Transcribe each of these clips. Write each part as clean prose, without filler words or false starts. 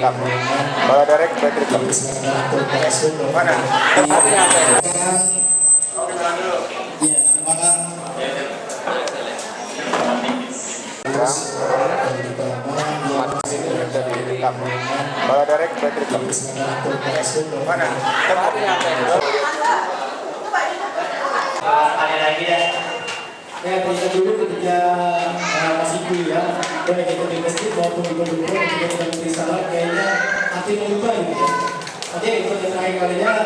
direkam. Kalau direct sudah direkam. Mana? Sudah direkam. Kalau direct sudah direkam. Mana? Ada lagi ya. Ya, kita dulu ketika masih kuliah, baik itu di masjid maupun di gedung ketika kita beri salam, kayaknya hati mengubah gitu ya. Oke, itu terakhir kalinya.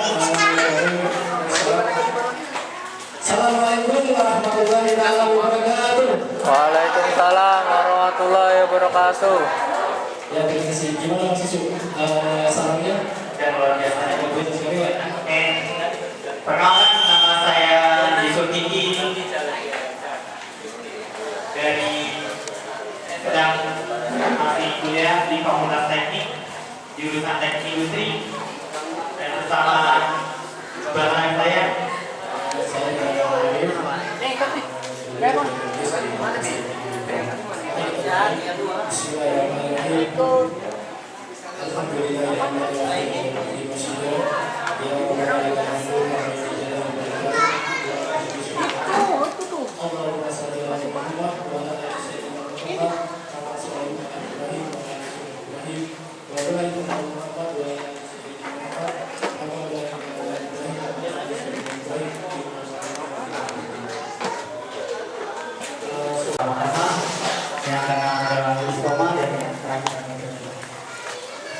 Assalamualaikum warahmatullahi wabarakatuh. Waalaikumsalam warahmatullahi wabarakatuh. Ya, terima kasih. Gimana Mas Yusuf? Salamnya? Dan luar biasa. Bagus sekali ya. Perkenalkan, nama saya Yusuf Tinggi dari sedang masih kuliah di Fakultas Teknik jurusan Teknik Industri, dan bersama barang saya yang akan istiqomah dan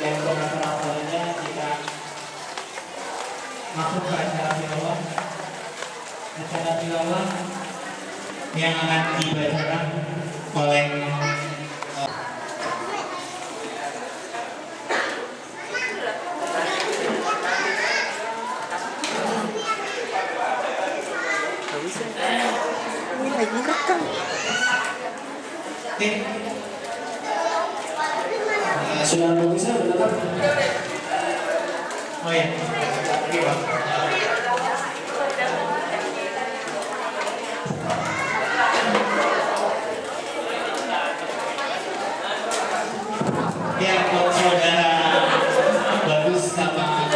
yang penafsirannya jika masuk ke acara tilawah yang akan dibacakan oleh sudah bisa bertetap. oh ya, oke Pak. Ya, kalau saudara bagus sama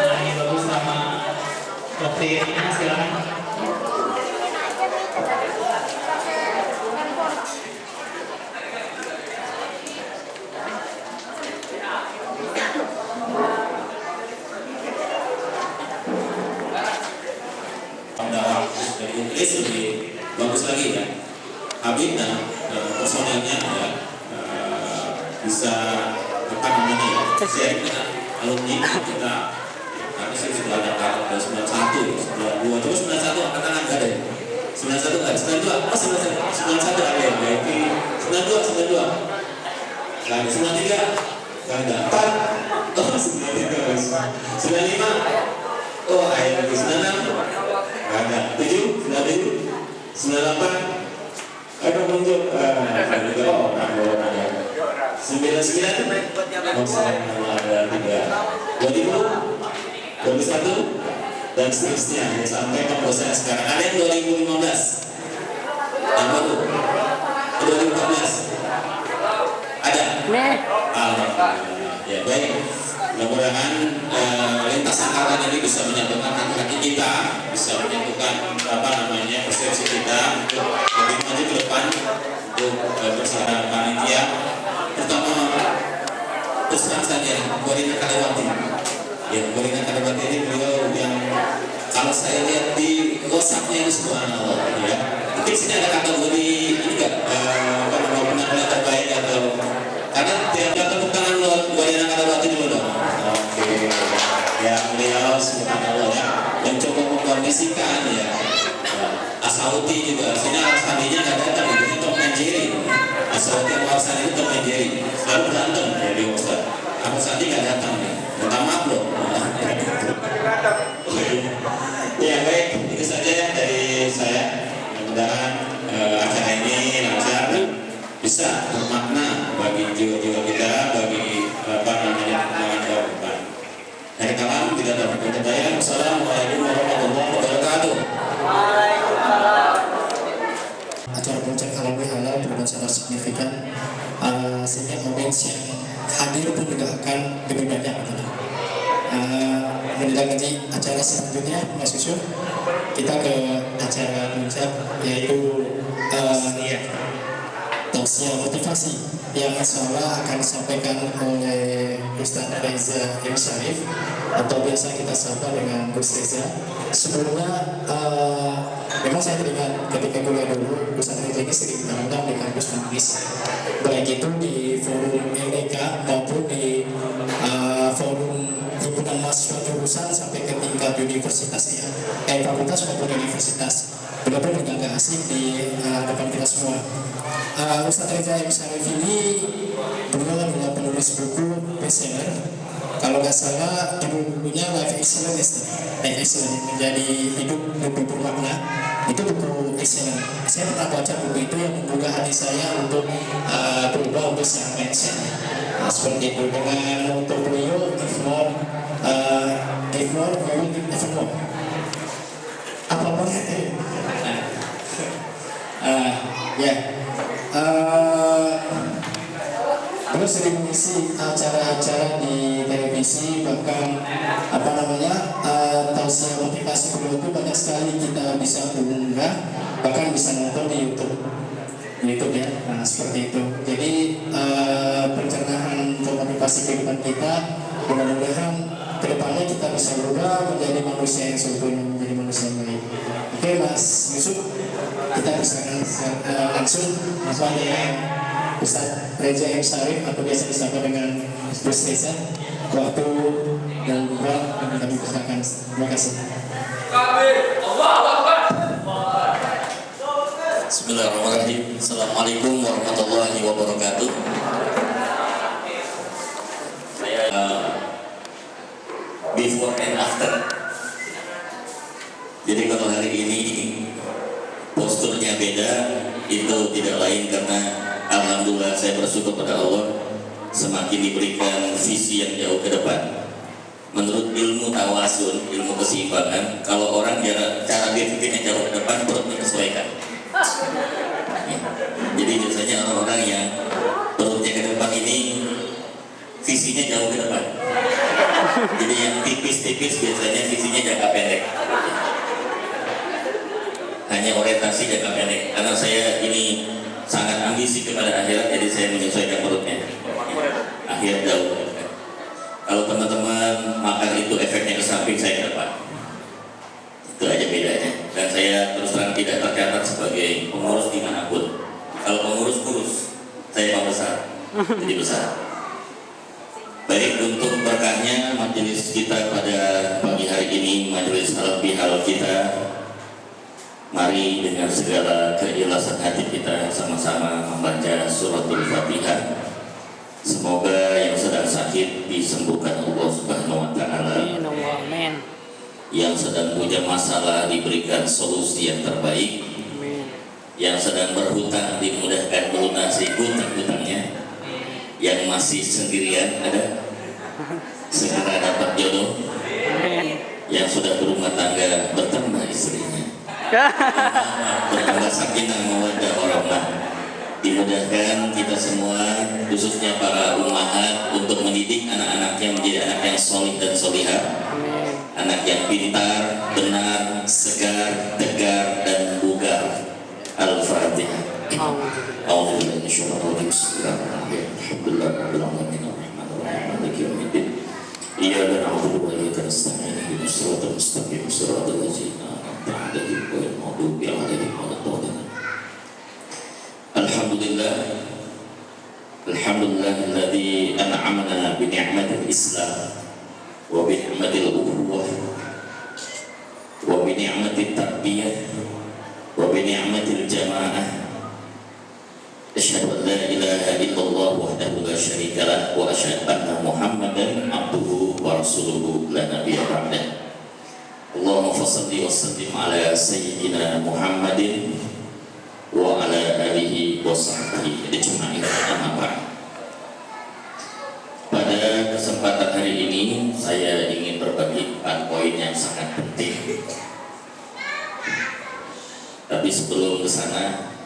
dokter ini silakan. Dari Inggris lebih bagus lagi ya. Habib dan personelnya ya bisa apa namanya ya. Saya kira alumni kita kami sih sudah ada tahun 91, 92, terus 91 angkatan nggak ada ya. 91 nggak, 92 apa 91 ada ya. Berarti 92 nggak ada, 93 nggak ada, 4 oh 93 95 oh ayat 96 ada 7, 97, 98 ada muncul oh ada 99 ada 3 2000 21 dan seterusnya sampai pembosan sekarang. Ada yang 2015 yang baru 2014 ada alhamdulillah ya. Baik, mudah-mudahan lintas angkatan ini bisa menyatukan hati kita, bisa menyatukan apa namanya persepsi kita untuk lebih maju ke depan untuk bersama panitia, terutama terus terang saja Gorina Kalewati. Ya, Gorina Kalewati ini beliau yang kalau saya lihat di WhatsApp-nya itu subhanallah ya. Mungkin sini ada kategori ini enggak apa namanya penampilan terbaik atau karena tiap tepuk tangan Gorina Kalewati dulu dong. Oke, ya beliau subhanallah ya mencoba mengkondisikan ya. Asauti juga, sini Asauti-nya nggak datang, itu Tom and Jerry. Asauti yang Warsan itu Tom and Jerry selalu berantem ya di Ustaz. Asauti nggak datang nih, minta maaf loh. Ya baik, itu saja ya dari saya. Mudah-mudahan acara ini lancar dan bisa bermakna bagi jiwa-jiwa kita, bagi apa namanya perkembangan ke depan. Dari kalam tidak dapat berkata. Wassalamualaikum warahmatullahi wabarakatuh. Acara puncak halal bihalal dengan sangat signifikan sehingga mention hadir menegakkan lebih banyak gitu. Menindaklanjuti acara selanjutnya Mas Yusuf, kita ke acara puncak yaitu tausiah motivasi yang insyaallah akan disampaikan oleh Ustaz Reza M. Syarif atau biasa kita sapa dengan Gus Reza. Sebelumnya memang saya teringat ketika kuliah dulu Ustaz Reza ini sering diundang di kampus Unis, baik itu di forum LDK maupun di forum himpunan mahasiswa jurusan sampai ke tingkat universitas ya, fakultas maupun universitas. Benar-benar agak asik di depan kita semua. Ustaz Reza M. Syarif ini beliau adalah penulis buku bestseller. Kalau nggak salah bukunya Life Excellence, Life Excellence menjadi hidup lebih bermakna. Itu buku excellent. Saya pernah baca buku itu yang membuka hati saya untuk berubah untuk self mindset. Seperti itu dengan untuk beliau give more, we will give even more. Apa maksudnya? Beliau sering mengisi acara-acara di televisi, bahkan tausiah motivasi beliau itu banyak sekali kita bisa unggah, bahkan bisa nonton di YouTube ya. Nah, seperti itu. Jadi pencernaan untuk motivasi kehidupan kita, mudah-mudahan kedepannya kita bisa berubah menjadi manusia yang sempurna, menjadi manusia yang baik. Oke, Mas Yusuf, kita bisa langsung kepada Ustaz Reza M. Syarif atau biasa disapa dengan Gus Reza. Waktu dan buat kami persilakan. Terima kasih. Bismillahirrahmanirrahim. Assalamualaikum warahmatullahi wabarakatuh. Saya before and after. Jadi kalau hari ini posturnya beda, itu tidak lain karena alhamdulillah saya bersyukur pada Allah semakin diberikan visi yang jauh ke depan. Menurut ilmu tawasun, ilmu keseimbangan, kalau orang cara berpikirnya jauh ke depan, perutnya disesuaikan. Jadi biasanya orang-orang yang perutnya ke depan ini visinya jauh ke depan. Jadi yang tipis-tipis biasanya visinya jangka pendek. Hanya orientasi jangka pendek. Karena saya ini sangat ambisi kepada akhirat, jadi saya menyesuaikan perutnya. Akhir jauh. Kalau teman-teman makan itu efeknya ke samping, saya ke depan. Itu aja bedanya. Dan saya terus terang tidak tercatat sebagai pengurus dimanapun. Kalau pengurus kurus, saya mau besar, jadi besar. Baik, untuk berkahnya majelis kita pada pagi hari ini, majelis halal bihal kita, mari dengan segala keikhlasan hati kita sama-sama membaca suratul Fatihah. Semoga yang sedang sakit disembuhkan Allah Subhanahu wa taala. Amin. Yang sedang punya masalah diberikan solusi yang terbaik. Amin. Yang sedang berhutang dimudahkan melunasi hutang-hutangnya. Yang masih sendirian ada segera dapat jodoh. Amin. Yang sudah berumah tangga bertambah istrinya. Bertambah sakinah mawaddah warahmah. Dimudahkan kita semua, khususnya para ummahat, untuk mendidik anak-anaknya menjadi anak yang solih dan solihah, anak yang pintar, benar, segar, tegar, dan bugar. Al-Fatihah. A'udzubillahi minasyaitonir rajim. Bismillahirrahmanirrahim. Alhamdulillahirabbil alamin arrahmanirrahim maliki yaumiddin. Iyyaka na'budu wa iyyaka nasta'in. Ihdinas siratal mustaqim. Siratal ladzina an'amta 'alaihim ghairil maghdubi 'alaihim waladdallin. Alhamdulillahilladzi an'amana bi ni'matil Islam wa bi ni'matil ukhuwah wa bi ni'matit tarbiyah wa bi ni'matil jamaah. Asyhadu an la ilaha illallah wahdahu la syarika lah wa asyhadu anna Muhammadan abduhu wa rasuluhu la nabiyya ba'dah. Allahumma shalli wa sallim ala sayyidina Muhammadin wa ala alihi wa sahbihi ajma'in. Amma ba'd. Pada kesempatan hari ini saya ingin berbagi 4 poin yang sangat penting. Tapi sebelum ke sana,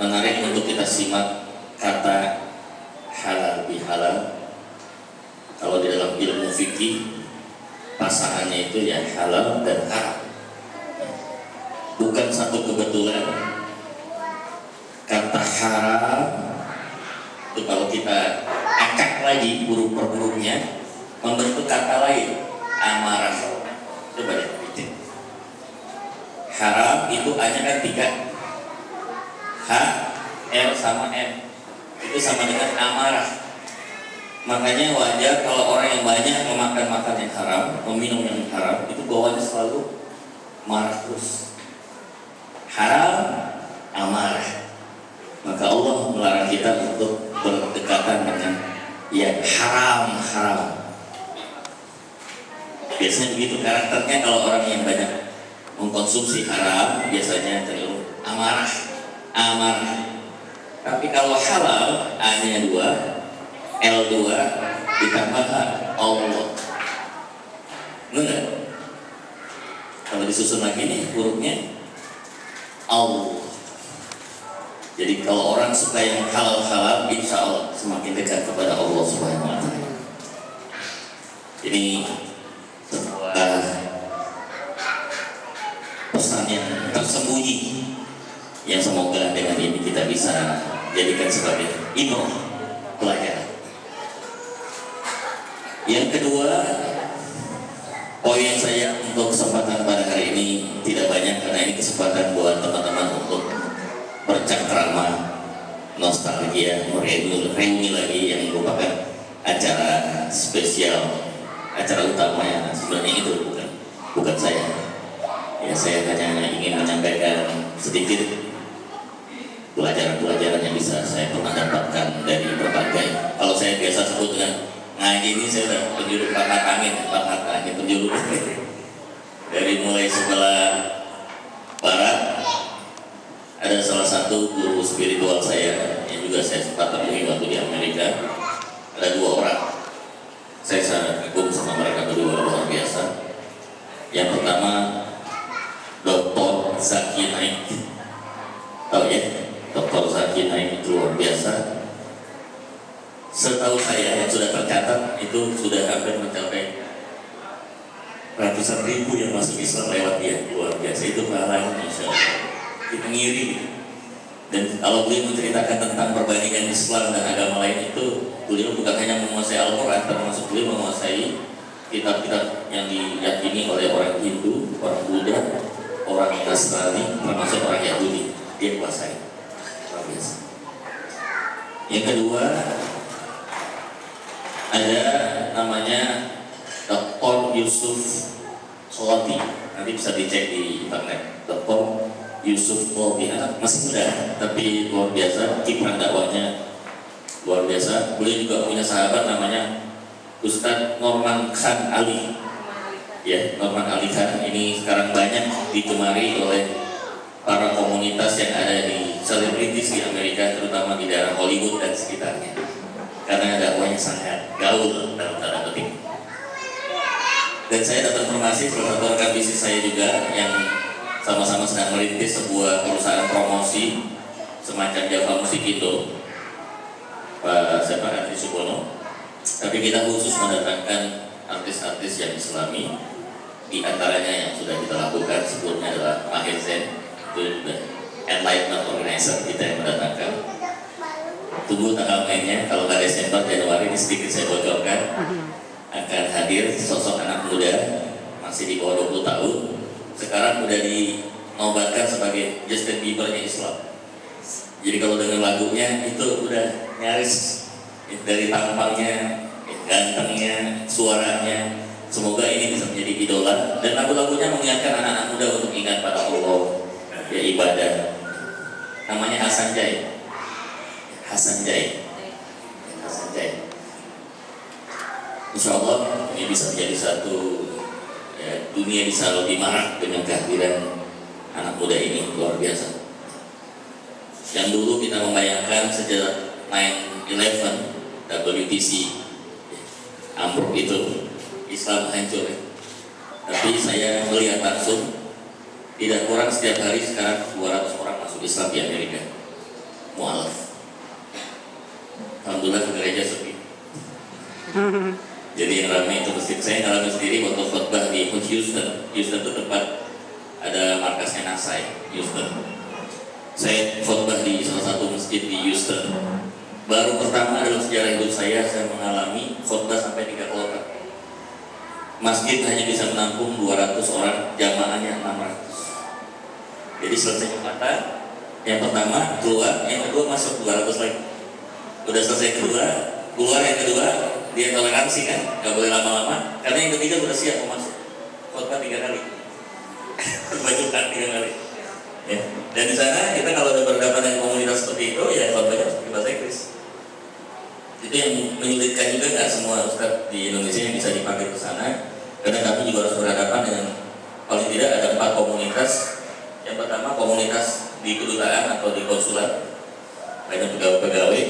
menarik untuk kita simak kata halal bihalal ilmu fikih pasangannya itu ya halal dan haram. Bukan satu kebetulan. Kata haram itu kalau kita akak lagi huruf per hurufnya membentuk kata lain, amarah. Coba deh bikin. Haram itu hanya kan 3, H, L sama M, itu sama dengan amarah. Makanya wajar kalau orang yang banyak memakan makan yang haram, meminum yang haram, itu bawaannya selalu marah terus. Haram, amarah. Maka Allah melarang kita untuk berdekatan dengan yang haram. Biasanya begitu karakternya kalau orang yang banyak mengkonsumsi haram, biasanya cenderung amarah. Tapi kalau halal, A-nya 2, L2 ditambah Allah. Enggak? Kalau disusun lagi nih hurufnya Allah. Jadi kalau orang suka yang halal, insya Allah semakin dekat kepada Allah Subhanahu Wa Taala. Ini sebuah pesan yang tersembunyi yang semoga dengan ini kita bisa jadikan sebagai ibrah, pelajaran. Yang kedua, poin saya untuk kesempatan pada hari ini tidak banyak karena ini kesempatan buat teman-teman untuk bercengkrama, nostalgia, reuni lagi yang merupakan acara spesial, acara utama yang sebenarnya itu bukan saya. Ya saya hanya ingin menyampaikan sedikit pelajaran-pelajaran yang bisa saya pernah dapatkan dari berbagai. Kalau saya biasa sebut dengan ngaji ini saya udah penjuru pangkat angin penjuru dari mulai sebelah barat. Ada salah satu guru spiritual saya yang juga saya sempat temui waktu di Amerika. Ada 2 orang. Saya sangat kagum sama mereka berdua, luar biasa. Yang pertama Dr. Zakir Naik. Tahu ya? Dr. Zakir Naik itu luar biasa. Setahu saya yang sudah tercatat itu sudah hampir mencapai ratusan ribu yang masuk Islam lewat dia. Luar biasa, itu pahalanya insya Allah. Kita ngiri. Dan kalau beliau menceritakan tentang perbandingan Islam dan agama lain itu, beliau bukan hanya menguasai Al-Quran, termasuk beliau menguasai kitab-kitab yang diyakini oleh orang Hindu, orang Buddha, orang Nasrani, termasuk orang Yahudi. Dia kuasai. Luar biasa. Yang kedua, ada namanya Dr. Yusuf Khawati. Nanti bisa dicek di internet. Dr. Yusuf Khawati, masih muda, tapi luar biasa. Kiprah dakwahnya luar biasa. Beliau juga punya sahabat namanya Ustadz Norman Khan Ali. Ya, Norman Ali Khan ini sekarang banyak digemari oleh para komunitas yang ada di selebritis di Amerika, terutama di daerah Hollywood dan sekitarnya. Karena dakwahnya sangat gaul dalam tanda petik. Dan saya dapat informasi salah satu rekan bisnis saya juga yang sama-sama sedang merintis sebuah perusahaan promosi semacam Java Musik Indo, Pak Andri Subono. Tapi kita khusus mendatangkan artis-artis yang Islami. Di antaranya yang sudah kita lakukan sebelumnya adalah Mahir Zain, itu juga Enlightenment Organizer kita yang mendatangkan. Tunggu tanggal mainnya, kalau nggak Desember, Januari, ini sedikit saya bocorkan. Akan hadir sosok anak muda, masih di bawah 20 tahun. Sekarang udah dinobatkan sebagai Justin Bieber-nya Islam. Jadi kalau dengar lagunya itu udah nyaris dari tampangnya, gantengnya, suaranya. Semoga ini bisa menjadi idola. Dan lagu-lagunya mengingatkan anak-anak muda untuk ingat pada Allah, ya ibadah. Namanya Hasan Jai. Insya Allah ini bisa menjadi satu ya, dunia bisa lebih marah dengan kehadiran anak muda ini, luar biasa. Yang dulu kita membayangkan sejak 9/11 WTC ambruk itu Islam hancur, tapi saya melihat langsung tidak kurang setiap hari sekarang 200 orang masuk Islam di Amerika. Mu'alaf. Alhamdulillah gereja sepi. Jadi yang ramai itu masjid. Saya ngalamin sendiri waktu khutbah di Houston. Houston itu tempat ada markasnya NASA ya, Houston. Saya khutbah di salah satu masjid di Houston. Baru pertama dalam sejarah hidup saya mengalami khutbah sampai 3 kota. Masjid hanya bisa menampung 200 orang, jamaahnya 600. Jadi selesai Jumatan, yang pertama keluar, yang kedua masuk 200 lagi. Udah selesai kedua, keluar yang kedua, dia toleransi kan, nggak boleh lama-lama, karena yang ketiga udah siap mau masuk. Khutbah 3 kali, berbajukan 3 kali. Ya. Dan di sana kita kalau udah berhadapan dengan komunitas seperti itu, ya khutbahnya harus pakai bahasa Inggris. Itu yang menyulitkan juga, nggak semua ustadz di Indonesia yang bisa dipanggil ke sana, karena kami juga harus berhadapan dengan paling tidak ada 4 komunitas. Yang pertama komunitas di kedutaan atau di konsulat, banyak pegawai-pegawai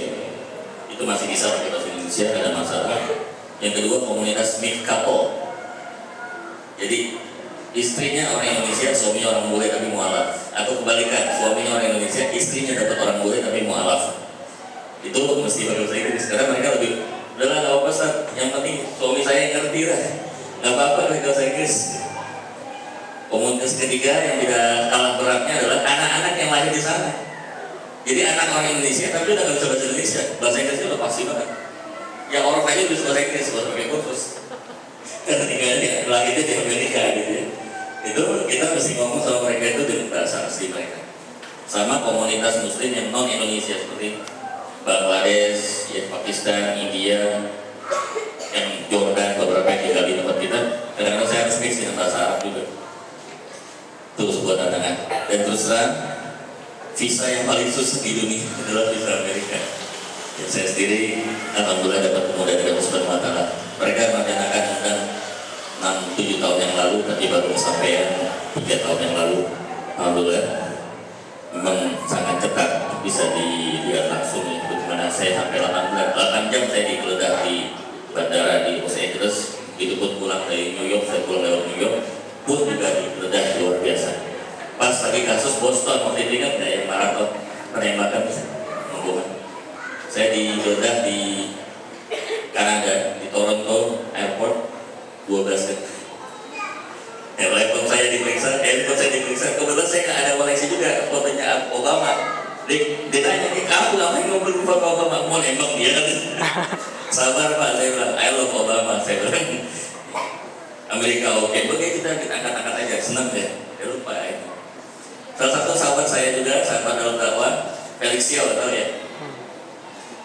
itu masih bisa pakai bahasa Indonesia, tidak ada masalah. Yang kedua komunitas mixed couple, jadi istrinya orang Indonesia, suaminya orang bule tapi mualaf, atau kebalikan, suaminya orang Indonesia, istrinya dapat orang bule tapi mualaf. Itu mesti pakai bahasa Inggris karena mereka lebih udahlah nggak apa-apa Ustaz, yang penting suami saya yang ngerti lah, nggak apa-apa pakai bahasa Inggris. Komunitas ketiga yang tidak kalah beratnya adalah anak-anak yang lahir di sana. Jadi anak orang Indonesia tapi udah nggak bisa bahasa Indonesia, bahasa Inggrisnya udah pasti banget. Yang orang aja bisa bahasa Inggris buat pakai kursus karena tinggalnya lahirnya di Amerika gitu ya. Itu kita mesti ngomong sama mereka itu dengan bahasa asli mereka. Sama komunitas Muslim yang non Indonesia seperti Bangladesh, ya, Pakistan, India, yang Jordan, beberapa yang tinggal di tempat kita. Kadang-kadang saya harus mix dengan bahasa Arab juga. Itu sebuah tantangan. Dan terus terang, visa yang paling susah di dunia adalah visa Amerika. Dan saya sendiri, alhamdulillah dapat kemudahan dari Allah Subhanahu wa Ta'ala. Mereka merencanakan undang 6-7 tahun yang lalu, tapi baru kesampaian 3 tahun yang lalu. Alhamdulillah, memang sangat ketat, bisa dilihat langsung ya. Bagaimana saya sampai 8 jam saya digeledah di bandara di Los Angeles. Itu pun pulang dari New York, saya pulang lewat New York, pun juga digeledah luar biasa. Pas lagi kasus Boston, waktu itu ingat nggak yang maraton penembakan membunuh. Saya digeledah di Kanada, di Toronto Airport 12 jam. Laptop saya diperiksa, handphone saya diperiksa. Kebetulan saya nggak ada koleksi juga fotonya Obama. Dia tanya, kamu ngapain ngobrol foto Obama? Mau nembak dia kan? Sabar Pak, saya bilang, I love Obama. Saya bilang, Amerika oke. Oke, kita angkat-angkat aja, senang deh. Ya lupa ya. Salah satu sahabat saya juga, sahabat dalam dakwah, Felix Yao, tahu ya?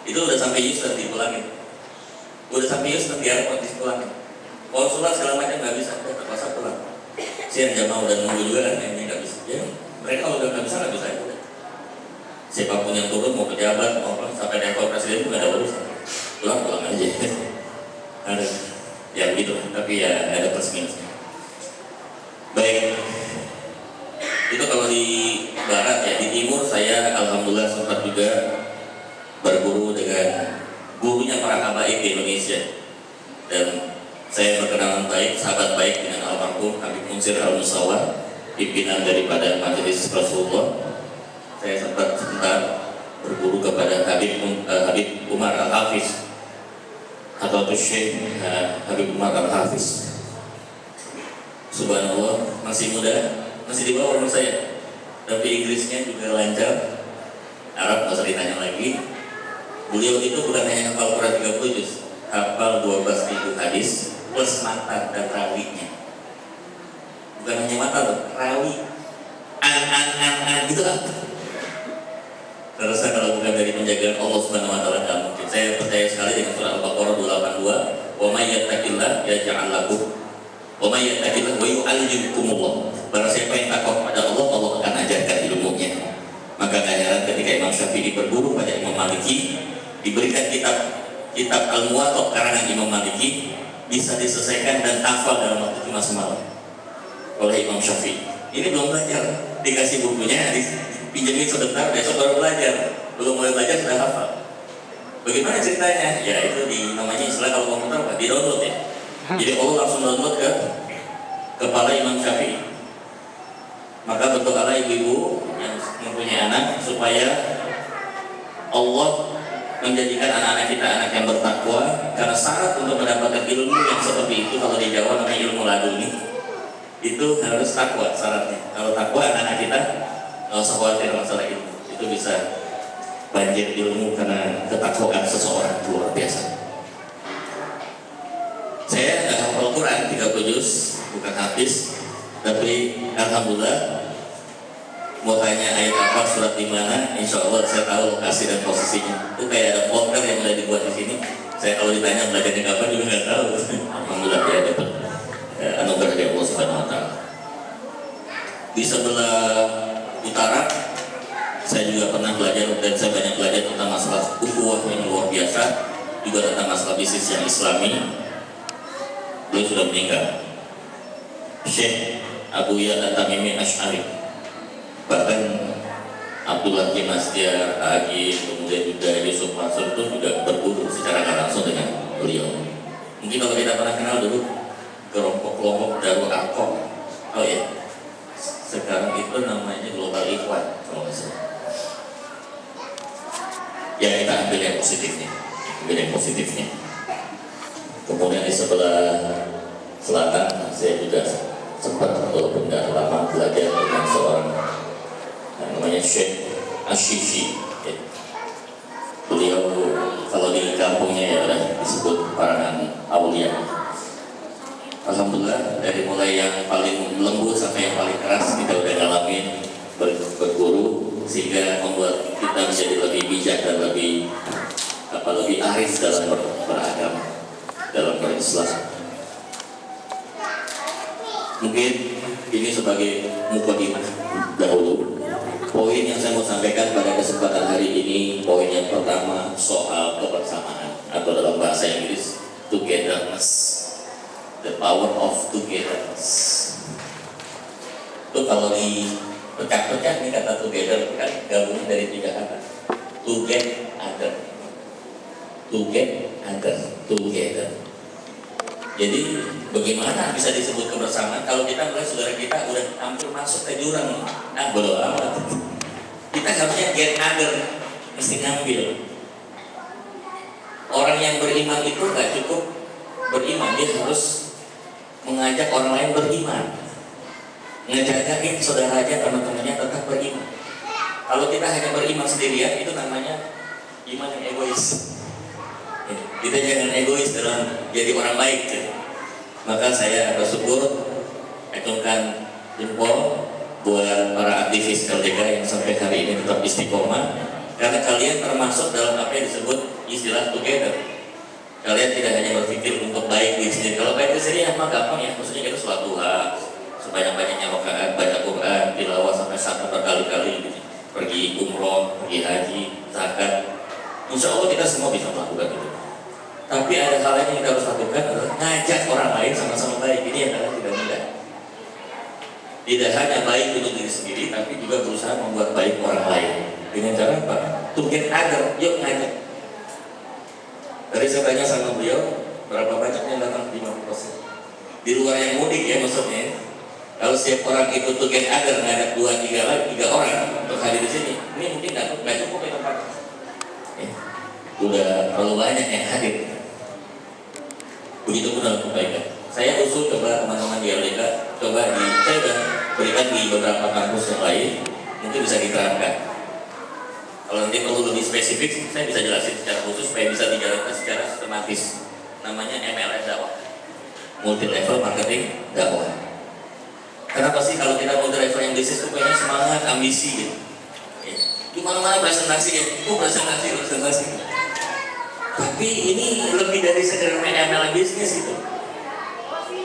Itu udah sampai Houston dipulangin. Udah sampai Houston di airport dipulangin. Konsulat segala macam nggak bisa, terpaksa pulang. Sian jamaah udah nunggu juga kan, ini nggak bisa. Ya, mereka kalau udah nggak bisa ya udah. Siapapun yang turun mau pejabat mau apa, sampai level presiden itu nggak ada urusan. Pulang aja. Ada ya begitu, tapi ya ada plus minusnya. Baik, itu kalau di barat ya. Di timur saya alhamdulillah sempat juga berguru dengan gurunya para habaib di Indonesia, dan saya berkenalan baik, sahabat baik dengan almarhum Habib Munsir Al-Musawar, pimpinan daripada Majelis Rasulullah. Saya sempat sebentar berguru kepada Habib Umar Al-Hafiz atau Syekh Habib Umar Al-Hafiz. Subhanallah, masih muda, masih di bawah umur saya, tapi Inggrisnya juga lancar, Arab nggak usah ditanya lagi. Beliau itu bukan hanya hafal Quran 30 juz, hafal 12.000 hadis plus matan dan rawinya. Bukan hanya mata loh, rawi, an gitu lah. Terus kalau bukan dari penjagaan Allah Subhanahu wa Ta'ala nggak mungkin. Saya percaya sekali dengan surah Al-Baqarah 282, wa may yattaqillah yaj'al lahu wa may yattaqillah wa yu'allimukumullah. Barang siapa yang takwa kepada Allah, Allah akan ajarkan ilmunya. Maka nggak heran ketika Imam Syafi'i berguru pada Imam Maliki, diberikan kitab Al-Muwatta karangan Imam Maliki, bisa diselesaikan dan hafal dalam waktu cuma semalam oleh Imam Syafi'i. Ini belum belajar, dikasih bukunya, pinjemin sebentar, besok baru belajar. Belum mulai belajar sudah hafal. Bagaimana ceritanya? Ya itu namanya istilah kalau komputer apa? Di download ya. Jadi Allah langsung download ke kepala Imam Syafi'i. Maka berdoalah ibu-ibu yang mempunyai anak supaya Allah menjadikan anak-anak kita anak yang bertakwa, karena syarat untuk mendapatkan ilmu yang seperti itu kalau di Jawa namanya ilmu laduni, itu harus takwa syaratnya. Kalau takwa anak-anak kita nggak usah khawatir masalah ilmu, itu bisa banjir ilmu karena ketakwaan seseorang luar biasa. Saya nggak hafal Quran 30 juz, bukan hafiz, tapi alhamdulillah mau tanya ayat apa, surat di mana, insya Allah saya tahu lokasi dan posisinya. Itu kayak ada folder yang udah dibuat di sini. Saya kalau ditanya belajarnya kapan juga nggak tahu. Alhamdulillah dia dapat anugerah dari Allah Subhanahu Wa Taala. Di sebelah utara, saya juga pernah belajar dan saya banyak belajar tentang masalah ukhuwah yang luar biasa, juga tentang masalah bisnis yang Islami. Beliau sudah meninggal, Syekh Abu Ya At-Tamimi Asy'ari, bahkan Abdullah bin Mas'ud Agi, kemudian juga Yusuf Mansur itu juga berguru secara langsung dengan beliau. Mungkin kalau kita pernah kenal dulu kelompok Darul Arqam, oh ya, sekarang itu namanya Global Ikhwan kalau nggak salah. Ya kita ambil yang positifnya, Kemudian di sebelah selatan saya juga sempat walaupun nggak lama belajar dengan seorang namanya Syekh Ashishi. Ya. Beliau kalau di kampungnya ya disebut Parangan Aulia. Alhamdulillah dari mulai yang paling lembut sampai yang paling keras kita udah ngalamin berguru, sehingga membuat kita menjadi lebih bijak dan lebih arif dalam beragama, dalam berislam. Mungkin ini sebagai mukadimah dahulu. Poin yang saya mau sampaikan pada kesempatan hari ini, poin yang pertama soal kebersamaan, atau dalam bahasa Inggris togetherness, the power of togetherness. Itu kalau di pecah-pecah ini kata together kan gabungan dari 3 kata. Together. Jadi bagaimana bisa disebut kebersamaan kalau kita melihat saudara kita udah hampir masuk ke jurang, bodo amat. Kita harusnya get other, mesti ngambil. Orang yang beriman itu nggak cukup beriman, dia harus mengajak orang lain beriman, ngejagain saudaranya, teman-temannya tetap beriman. Kalau kita hanya beriman sendirian, itu namanya iman yang egois. Kita jangan egois dalam jadi orang baik. Maka saya bersyukur, acungkan jempol buat para aktivis LDK yang sampai hari ini tetap istiqomah, karena kalian termasuk dalam apa yang disebut istilah together. Kalian tidak hanya berpikir untuk baik di sini. Kalau baik di sini mah gampang ya, maksudnya kita sholat duha, sebanyak-banyaknya rakaat, baca Quran, tilawah sampai 1 berkali-kali gitu. Pergi umroh, pergi haji, zakat. Insya Allah kita semua bisa melakukan itu. Tapi ada hal lain yang kita harus lakukan adalah ngajak orang lain sama-sama baik. Ini yang kadang tidak mudah. Tidak hanya baik untuk diri sendiri, tapi juga berusaha membuat baik orang lain. Dengan cara apa? Tungkin agar, yuk ngajak. Tadi saya tanya sama beliau, berapa banyak yang datang 50%? Di luar yang mudik ya maksudnya. Kalau setiap orang itu tungkin agar ngajak 2-3 orang untuk hadir di sini, ini mungkin nggak cukup ya tempatnya. Udah terlalu banyak yang hadir. Begitu pun dalam kebaikan. Saya usul coba teman-teman di LDK, saya sudah berikan di beberapa kampus yang lain, mungkin bisa diterapkan. Kalau nanti perlu lebih spesifik, saya bisa jelasin secara khusus supaya bisa dijalankan secara sistematis. Namanya MLM dakwah, multi level marketing dakwah. Kenapa sih kalau kita multi level yang bisnis itu kayaknya semangat, ambisi gitu. Di mana-mana presentasi ya, presentasi. Tapi ini lebih dari sekedar MLM bisnis gitu.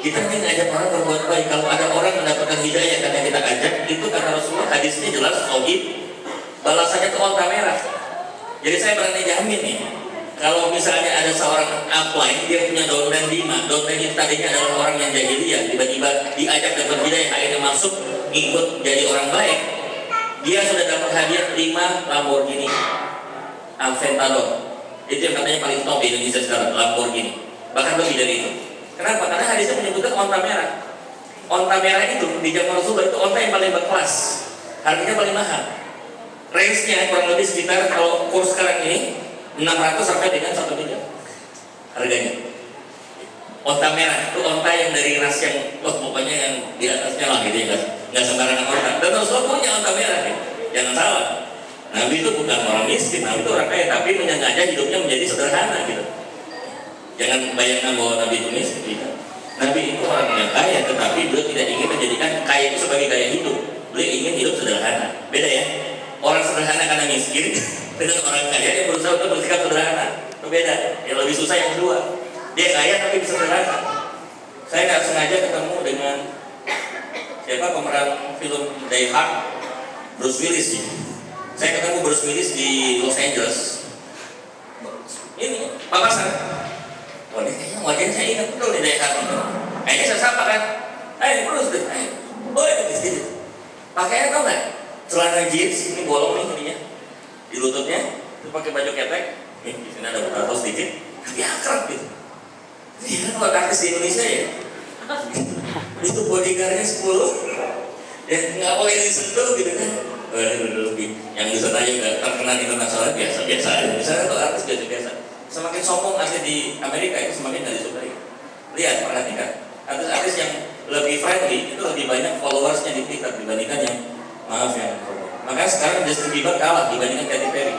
Kita ingin ngajak orang berbuat baik. Kalau ada orang mendapatkan hidayah karena kita ajak, itu karena Rasulullah hadisnya jelas tauhid, balasannya itu onta merah. Jadi saya berani jamin nih, kalau misalnya ada seorang upline, dia punya downline 5, downline itu tadinya adalah orang yang jahiliyah, tiba-tiba diajak dapat hidayah, akhirnya masuk ikut jadi orang baik. Dia sudah dapat hadiah 5 Lamborghini Aventador. Itu yang katanya paling top di Indonesia sekarang, Lamborghini. Bahkan lebih dari itu. Kenapa? Karena hadisnya menyebutkan onta merah. Onta merah itu di zaman Rasulullah itu onta yang paling berkelas, harganya paling mahal. Range-nya kurang lebih sekitar, kalau kurs sekarang ini 600 sampai dengan 1 miliar harganya. Onta merah itu onta yang dari ras yang pokoknya yang di atasnya lah gitu ya, nggak sembarangan onta. Dan Rasulullah punya onta merah ya, jangan salah. Nabi itu bukan orang miskin, Nabi itu orang kaya, tapi menyengaja hidupnya menjadi sederhana gitu. Jangan bayangkan bahwa Nabi itu miskin gitu. Nabi itu orang yang kaya, tetapi beliau tidak ingin menjadikan kaya itu sebagai gaya hidup. Beliau ingin hidup sederhana. Beda ya. Orang sederhana karena miskin dengan orang kaya yang berusaha untuk bersikap sederhana. Itu beda. Yang lebih susah yang kedua. Dia kaya tapi sederhana. Saya nggak sengaja ketemu dengan siapa pemeran film Die Hard, Bruce Willis ya. Saya ketemu Bruce Willis di Los Angeles. Ini papasan. Wah, ini kayaknya wajahnya saya ingat betul nih Die Hard ini. Kayaknya saya sapa kan. Ayo Bruce deh. Oh ini gitu. Pakainya tau nggak? Celana jeans ini bolong nih ininya di lututnya. Terus pakai baju ketek. Nih di sini ada tato sedikit. Tapi akrab gitu. Ini kan buat artis di Indonesia ya. Itu bodyguardnya 10. Ya nggak boleh disentuh gitu kan. Yang di sana juga terkenal internasional biasa-biasa aja. Misalnya kalau artis biasa-biasa. Semakin sombong asli di Amerika itu semakin nggak disukai. Lihat, perhatikan. Artis-artis yang lebih friendly itu lebih banyak followersnya di Twitter dibandingkan yang maaf ya. Makanya sekarang Justin Bieber kalah dibandingkan Katy Perry.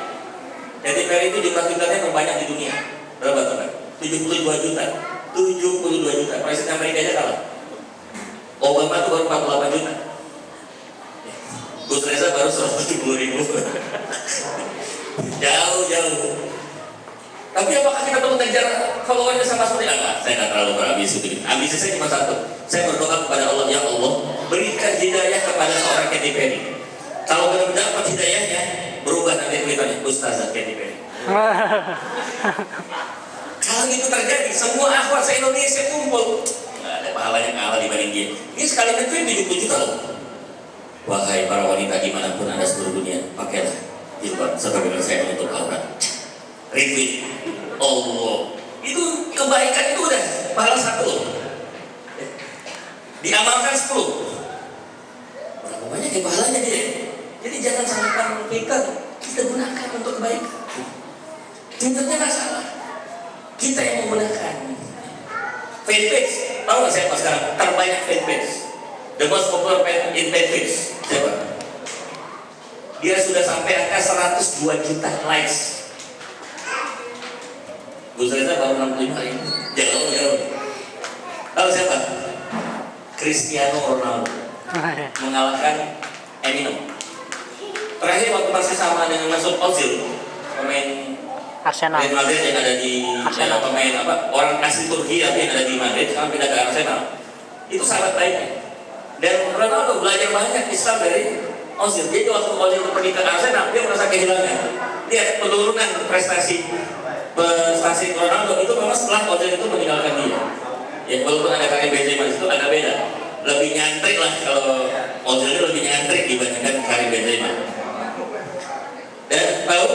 Katy Perry itu jumlah Twitternya terbanyak di dunia. Berapa tuh kan? 72 juta. 72 juta. Presiden Amerika aja kalah. Obama itu baru 48 juta. Gus Reza baru 170.000. Jauh. Tapi apakah kita perlu ngejar followernya sama seperti apa? Saya nggak terlalu berambisi begitu. Ambisi saya cuma satu. Saya berdoa kepada Allah, ya Allah, berikan hidayah kepada seorang Katy Perry. Kalau benar dapat hidayahnya, berubah nanti tulisannya Ustazah Katy Perry. Kalau itu terjadi, semua akhwat se-Indonesia kumpul. Nggak ada pahalanya kalah dibanding dia. Ini sekali nge-tweet 70 juta loh. Wahai para wanita dimanapun anda seluruh dunia, pakailah jilbab sebagai saya menutup aurat. Retweet. Allah. Itu kebaikan itu udah pahala 1 loh. Diamalkan 10. Berapa banyak ya pahalanya dia? Jadi jangan salahkan Twitter, kita gunakan untuk kebaikan. Twitternya nggak salah. Kita yang menggunakan. Fanpage, tahu nggak siapa sekarang terbanyak fanpage? The most popular in fanpage siapa? Dia sudah sampai angka 102 juta likes. Gus Reza baru 65 hari ini. Jauh. Tahu siapa? Cristiano Ronaldo mengalahkan Eminem. Terakhir waktu masih sama dengan Mesut Ozil, pemain Arsenal. Real Madrid yang ada di pemain orang asli Turki yang ada di Madrid sekarang pindah ke Arsenal. Itu sahabat baiknya. Dan Ronaldo belajar banyak Islam dari Ozil. Jadi waktu Ozil pergi ke Arsenal, dia merasa kehilangan. Lihat penurunan prestasi Ronaldo itu memang setelah Ozil itu meninggalkan dia. Ya walaupun ada Karim Benzema di situ agak beda. Lebih nyantrik lah kalau Ozil itu lebih nyantrik dibandingkan Karim Benzema. Dan tahu,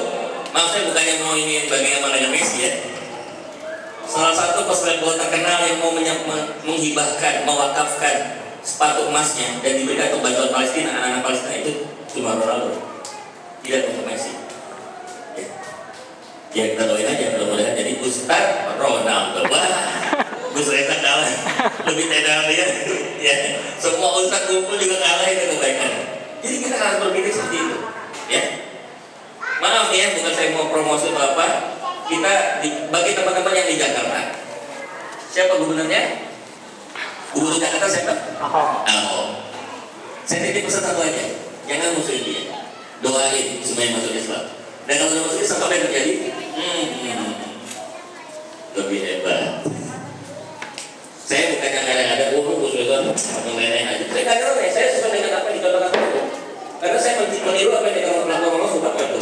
maaf saya bukannya mau ini bagaimana dengan Messi ya. Salah satu pemain bola terkenal yang mau menghibahkan, mewakafkan sepatu emasnya dan diberikan untuk bantuan Palestina, anak-anak Palestina itu cuma Ronaldo, tidak untuk Messi. Ya kita doain aja mudah-mudahan jadi Ustaz Ronaldo. Wah, Gus Reza kalah, lebih tenar dia. Ya, semua Ustaz kumpul juga kalah itu kebaikan. Jadi kita harus berpikir seperti itu. Ya, maaf ya, bukan saya mau promosi atau apa. Kita bagi teman-teman yang di Jakarta, siapa gubernurnya? Gubernur Jakarta siapa? Ahok. Saya titip pesan satu aja, jangan musuhin dia. Doain supaya masuk Islam. Dan kalau udah masuk Islam apa yang terjadi? Lebih hebat. Saya bukan yang ada musuh itu atau lain-lain aja. Saya nggak tahu ya. Saya suka dengan apa yang dicontohkan itu. Karena saya meniru apa yang dicontohkan Allah suka itu.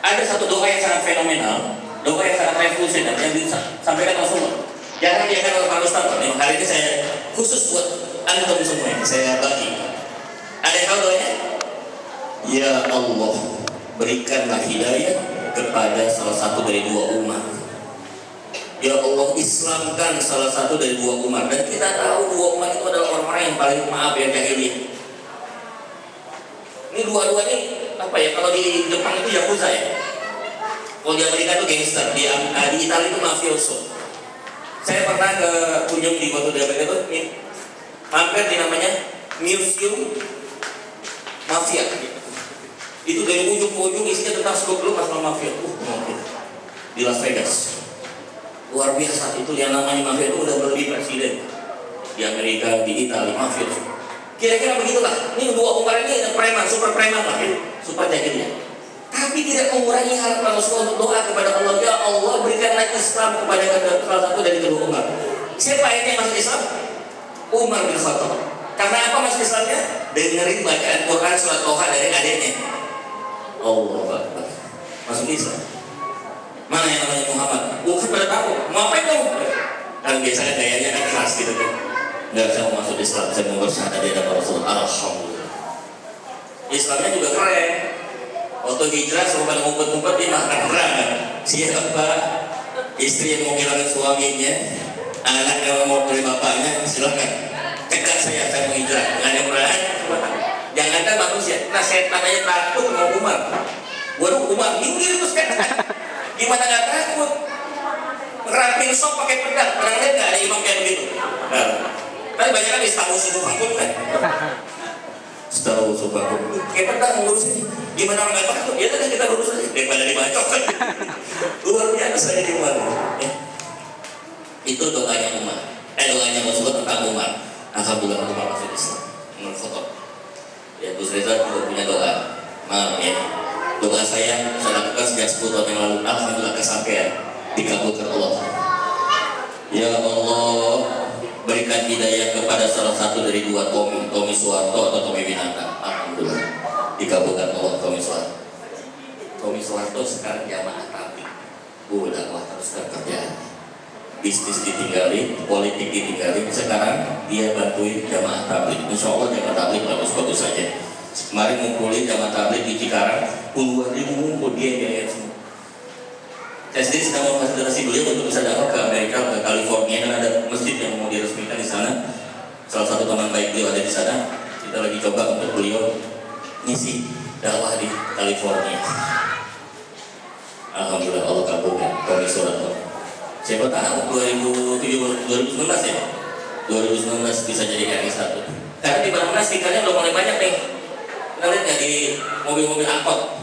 Ada satu doa yang sangat fenomenal, doa yang sangat revolusioner yang disampaikan Rasulullah. Jangan diakan oleh Pak Ustaz. Hari ini saya khusus buat antum semua yang saya bagi. Ada yang tahu doanya? Ya Allah, berikanlah hidayah kepada salah satu dari 2 umat. Ya Allah, Islamkan salah satu dari 2 umat. Dan kita tahu 2 umat itu adalah orang-orang yang paling maaf yang jahiliyah. Ini dua-duanya apa ya? Kalau di Jepang itu Yakuza ya. Kalau di Amerika itu gangster, di Italia itu mafioso. Saya pernah ke kunjung di waktu di Amerika itu mampir di namanya Museum Mafia. Itu dari ujung ke ujung isinya tentang seluk-beluk masalah mafia. Di Las Vegas. Luar biasa, itu yang namanya mafia itu udah melebihi presiden. Di Amerika, di Italia, mafia. Kira-kira begitulah. Ini dua Umar ini preman, super preman lah, super jahilnya. Tapi tidak mengurangi harapan Rasulullah untuk doa kepada Allah. Ya Allah, berikanlah Islam kepada salah satu dari kedua Umar. Siapa yang masuk Islam? Umar bin Khattab. Karena apa masuk Islamnya? Dengerin bacaan Quran surat Toha dari adiknya. Allah Akbar. Masuk Islam. Mana yang namanya Muhammad? Bukan pada tahu. Mau apa itu? Kan biasanya gayanya kan keras gitu kan. Enggak, saya mau masuk Islam, saya mau bersyahadat di hadapan Rasulullah. Alhamdulillah. Islamnya juga keren. Waktu hijrah semua pada ngumpet-ngumpet di makan. Siapa istri yang mau kehilangan suaminya, anak yang mau beli bapaknya, silakan cegah saya mau hijrah. Nggak ada murahan. Jangankan manusia, nah setan aja takut sama Umar. Waduh, Umar minggir terus kan. Gimana nggak takut? Ngerampin sok pakai pedang, pernah lihat nggak ada imam kayak begitu? Nah, tapi banyak kan istamu subuh kan? Istamu subuh kayak pedang ngurusin. Gimana orang nggak takut? Ya tadi kita lurus aja daripada dibacok kan. Luar biasa ini Umar. Itu doanya Umar. Doanya Rasulullah tentang Umar. Alhamdulillah Umar masuk Islam. Menurut Khattab. Ya Gus Reza juga punya doa. Maaf ya. Doa saya lakukan sejak 10 tahun yang lalu. Alhamdulillah kesampaian. Dikabulkan Allah. Ya Allah, berikan hidayah kepada salah satu dari dua Tommy Soeharto atau Tommy Winata. Alhamdulillah dikabulkan Allah. Tommy Soeharto sekarang jamaah tabligh. Udah terus kerjaan. Bisnis ditinggalin, politik ditinggalin. Sekarang dia bantuin jamaah tabligh. Insya Allah jamaah tabligh bagus-bagus saja. Kemarin ngumpulin jamaah tabligh di Cikarang, puluhan ribu ngumpul dia yang semua. Saya sendiri sedang memfasilitasi beliau untuk bisa dapat ke Amerika, ke California, dan ada masjid yang mau diresmikan di sana. Salah satu teman baik beliau ada di sana. Kita lagi coba untuk beliau ngisi dakwah di California. Alhamdulillah Allah kabulkan. Tommy Soeharto. Siapa tahu 2019 ya? 2019 bisa jadi RI 1. Karena di mana-mana stikernya udah mulai banyak nih. Kita lihat nggak di mobil-mobil angkot?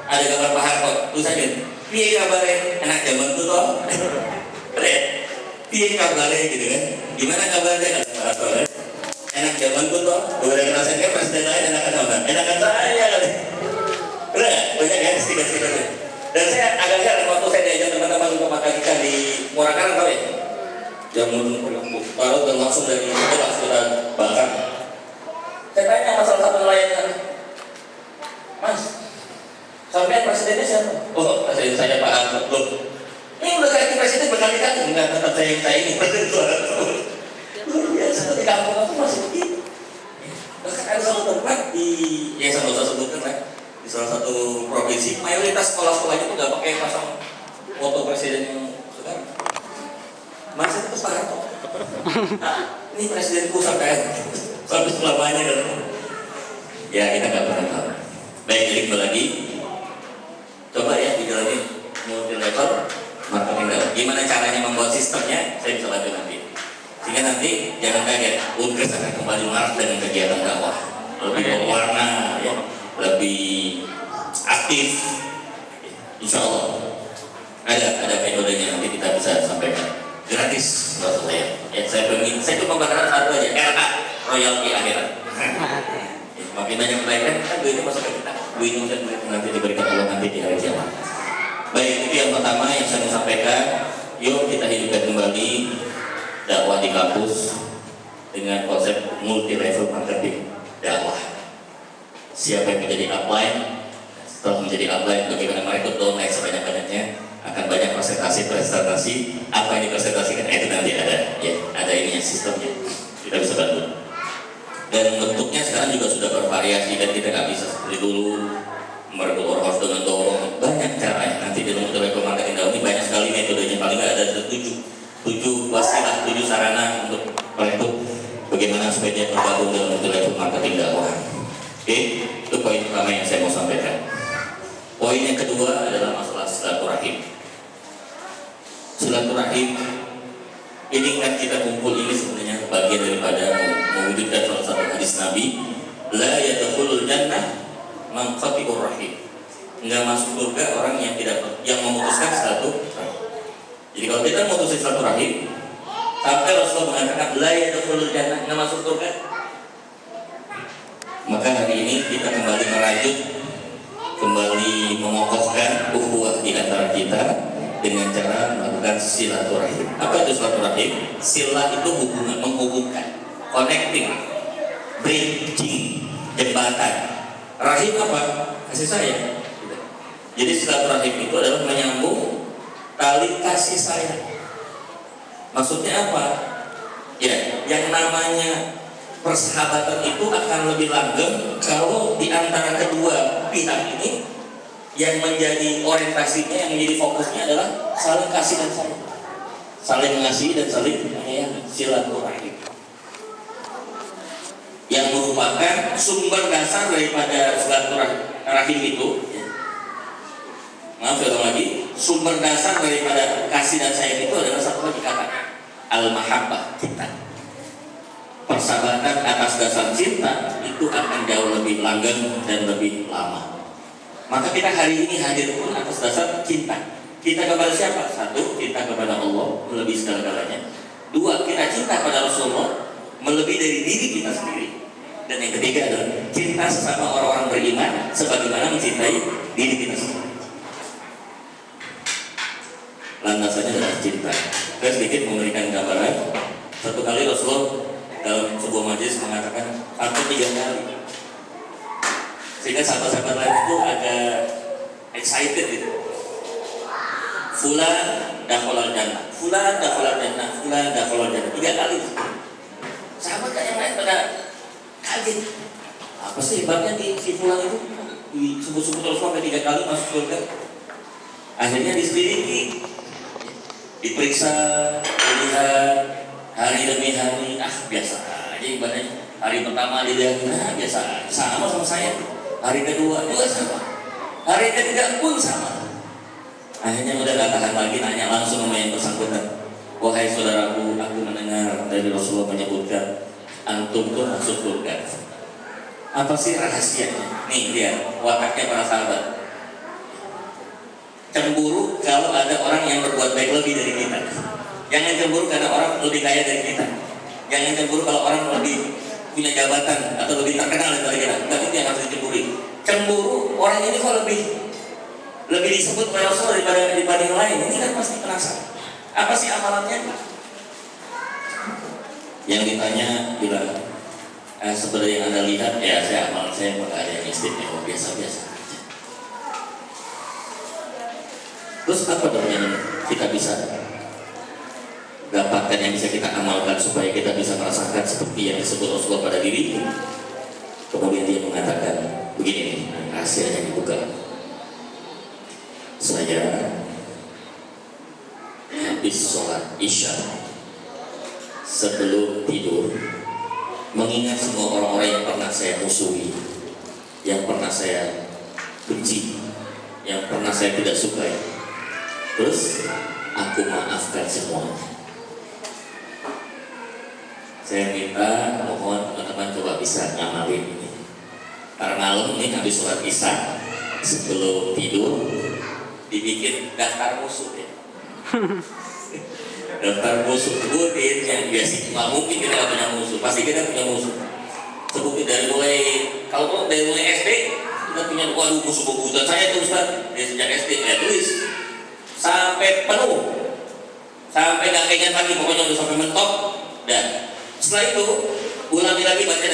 Ada gambar Pak Harto, tulisannya piye kabarnya anak zaman itu toh. Piye kabarnya gitu kan. Gimana kabarnya anak Harto kan. Enak zaman itu toh. Udah ngerasain kan presiden lain enakan apa? Enakan saya kali. Bener gak? Banyak ya stiker-stikernya. Dan saya agak heran waktu saya diajak teman-teman untuk makan ikan di Murakaran tau ya. Yang baru dan langsung dari itu sudah bakar. Saya tanya sama salah satu nelayan, Mas, sampai presidennya siapa? Oh, presiden saya Pak Harto. Loh, ini udah ganti presiden berkali-kali. Enggak, tetap saya ini presiden Soeharto. Luar biasa, di kampung aku masih begitu. Bahkan ada satu tempat di, yang saya nggak usah sebutkan lah, di salah satu provinsi, mayoritas sekolah-sekolahnya itu nggak pakai pasang foto presiden yang sekarang. Masa itu Pak Harto. Ini presidenku sampai selamanya dan ya kita nggak pernah tahu. Baik, jadi kembali lagi. Coba ya dijalanin multi level marketing dakwah. Gimana caranya membuat sistemnya? Saya bisa bantu nanti. Sehingga nanti jangan kaget, Unkes akan kembali marak dengan kegiatan dakwah. Lebih berwarna, ya, lebih aktif. Insya Allah ada metodenya nanti kita bisa sampaikan gratis buat saya. Ya saya cuma berharap satu aja, RA royalti akhirat. Makin banyak kebaikan, kan duitnya masuk ke kita. Duitnya dan duit nanti diberikan Allah nanti di hari kiamat. Baik, itu yang pertama yang saya mau sampaikan. Yuk kita hidupkan kembali dakwah di kampus dengan konsep multi level marketing dakwah. Siapa yang menjadi upline, setelah menjadi upline, bagaimana merekrut downline sebanyak-banyaknya, akan banyak presentasi. Apa yang dipresentasikan itu nanti ada ininya, sistemnya. Kita bisa bantu. Dan bentuknya sekarang juga sudah bervariasi dan kita nggak bisa seperti dulu merekrut orang harus dengan dorong. Banyak caranya. Nanti di multi level marketing dakwah ini banyak sekali metodenya. Paling nggak ada 7 wasilah, 7 sarana untuk merekrut bagaimana supaya dia bergabung dalam multi level marketing dakwah. Oke, itu poin pertama yang saya mau sampaikan. Poin yang kedua adalah masalah silaturahim. Silaturahim ini kan kita kumpul ini sebenarnya bagian daripada mewujudkan salah satu hadis Nabi, la yadkhulul jannah man qati'ur rahim. Enggak masuk surga orang yang memutuskan silaturahim. Jadi kalau kita memutuskan silaturahim, sampai Rasulullah mengatakan la yadkhulul jannah, enggak masuk surga. Maka hari ini kita kembali merajut, kembali mengokohkan ukhuwah di antara kita dengan cara melakukan silaturahim. Apa itu silaturahim? Silah itu hubungan, menghubungkan, connecting, bridging, jembatan. Rahim apa? Kasih sayang. Jadi silaturahim itu adalah menyambung tali kasih sayang. Maksudnya apa? Ya, yang namanya persahabatan itu akan lebih langgeng kalau di antara kedua pihak ini yang menjadi orientasinya, yang menjadi fokusnya adalah saling kasih dan sayang, saling mengasihi dan saling menyayangi. Silaturahim yang merupakan sumber dasar daripada silaturahim itu, maaf saya lagi, sumber dasar daripada kasih dan sayang itu adalah satu lagi kata, al-mahabbah, cinta. Persahabatan atas dasar cinta itu akan jauh lebih langgeng dan lebih lama. Maka kita hari ini hadir pun atas dasar cinta. Kita kepada siapa? Satu, cinta kepada Allah melebihi segala-galanya. Dua, kita cinta pada Rasulullah melebihi dari diri kita sendiri. Dan yang ketiga adalah cinta sesama orang-orang beriman sebagaimana mencintai diri kita sendiri. Landasannya adalah cinta. Saya sedikit memberikan gambaran. Satu kali Rasulullah dalam sebuah majelis mengatakan sampai 3 kali, sehingga sahabat-sahabat lain itu agak excited gitu. Fulan dakhalal jannah, fulan dakhalal jannah, fulan dakhalal jannah, 3 kali. Sahabat yang lain pada kaget. Apa sih hebatnya di si fulan itu? Disebut-sebut terus sampai 3 kali masuk surga. Akhirnya diselidiki, diperiksa, dilihat hari demi hari, biasa aja ibadahnya. Hari pertama dilihat, biasa, sama saya. Hari kedua juga sama. Hari ketiga pun sama. Akhirnya udah gak tahan lagi, nanya langsung sama yang bersangkutan. Wahai saudaraku, aku mendengar dari Rasulullah menyebutkan antum tuh masuk surga. Apa sih rahasianya? Nih lihat wataknya para sahabat. Cemburu kalau ada orang yang berbuat baik lebih dari kita. Jangan cemburu karena orang lebih kaya dari kita. Jangan cemburu kalau orang lebih punya jabatan atau lebih terkenal dari kita. Bukan itu yang harus dicemburi. Cemburu orang ini kok lebih disebut oleh Rasulullah dibanding yang lain. Ini kan pasti penasaran. Apa sih amalannya? Yang ditanya bilang, seperti yang Anda lihat, ya saya amalan saya nggak ada yang istimewa, biasa-biasa aja. Terus apa dong yang kita bisa dapatkan, yang bisa kita amalkan supaya kita bisa merasakan seperti yang disebut Rasulullah pada diri? Kemudian dia mengatakan begini nih, rahasianya dibuka. Saya habis sholat Isya sebelum tidur mengingat semua orang-orang yang pernah saya musuhi, yang pernah saya benci, yang pernah saya tidak sukai. Terus aku maafkan semuanya. Saya minta, mohon teman-teman coba bisa ngamalin ini. Karena malam ini habis sholat Isya sebelum tidur dibikin daftar musuh ya. Daftar musuh, sebutin yang biasa. Nggak mungkin kita nggak punya musuh, pasti kita punya musuh. Sebutin dari mulai, kalau dari mulai SD kita punya musuh bebuyutan saya tuh Ustaz. Dari sejak SD ya tulis sampai penuh, sampai nggak keinget lagi, pokoknya udah sampai mentok. Dan setelah itu ulangi lagi baca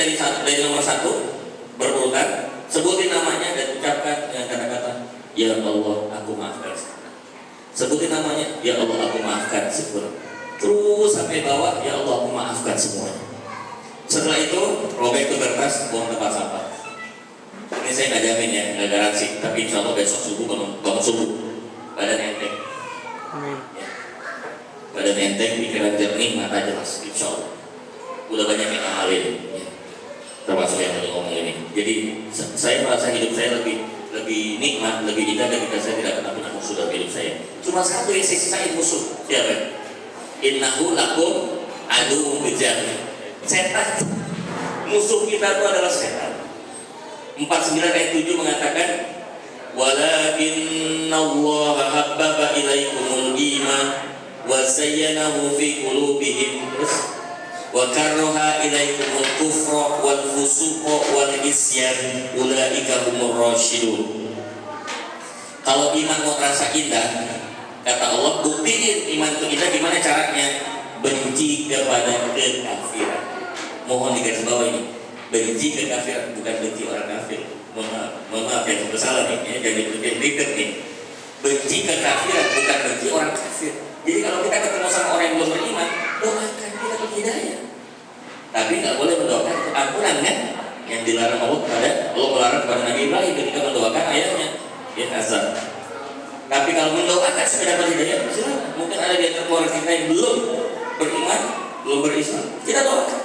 dari nomor 1 berurutan, sebutin namanya dan ucapkan dengan kata-kata ya Allah aku maafkan. Sebutin namanya ya Allah aku maafkan semuanya. Terus sampai bawah ya Allah aku maafkan semuanya. Setelah itu robek ke kertas, buang tempat sampah. Ini saya nggak jamin ya, nggak garansi, tapi insya Allah besok subuh bangun subuh badan enteng. Ya. Badan enteng, pikiran jernih, mata jelas, insya Allah. Udah banyak yang ngamalin, ya. Termasuk yang ngomong ini. Jadi saya merasa hidup saya lebih lebih nikmat, lebih indah ketika saya tidak pernah punya musuh dalam hidup saya. Cuma satu yang saya sisain musuh, siapa? Innahu lakum aduwwun bijahil. Setan. Musuh kita itu adalah setan. 49 ayat 7 mengatakan walakinna Allah habbaba ilaikumul iman wa zayyanahu fi qulubihim wa karraha ilaikumul kufra wal fusuqa wal isyan ulaika humur rasyidun. Kalau iman mau terasa indah, kata Allah, buktiin iman itu indah gimana caranya? Benci kepada kekafiran. Mohon digarisbawahi, benci kekafiran, bukan benci orang kafir. Mohon maaf ya, kalau salah nih, ya, jangan dikit nih. Benci kekafiran, bukan benci orang kafir. Jadi kalau kita ketemu sama orang yang belum beriman, doakan dia dapat hidayah. Tapi nggak boleh mendoakan keampunan kan? Yang dilarang Allah melarang kepada Nabi Ibrahim ketika mendoakan ayahnya, ya azab. Tapi kalau mendoakan supaya dapat hidayah, silakan. Mungkin ada di antara keluarga kita yang belum beriman, belum berislam, kita doakan.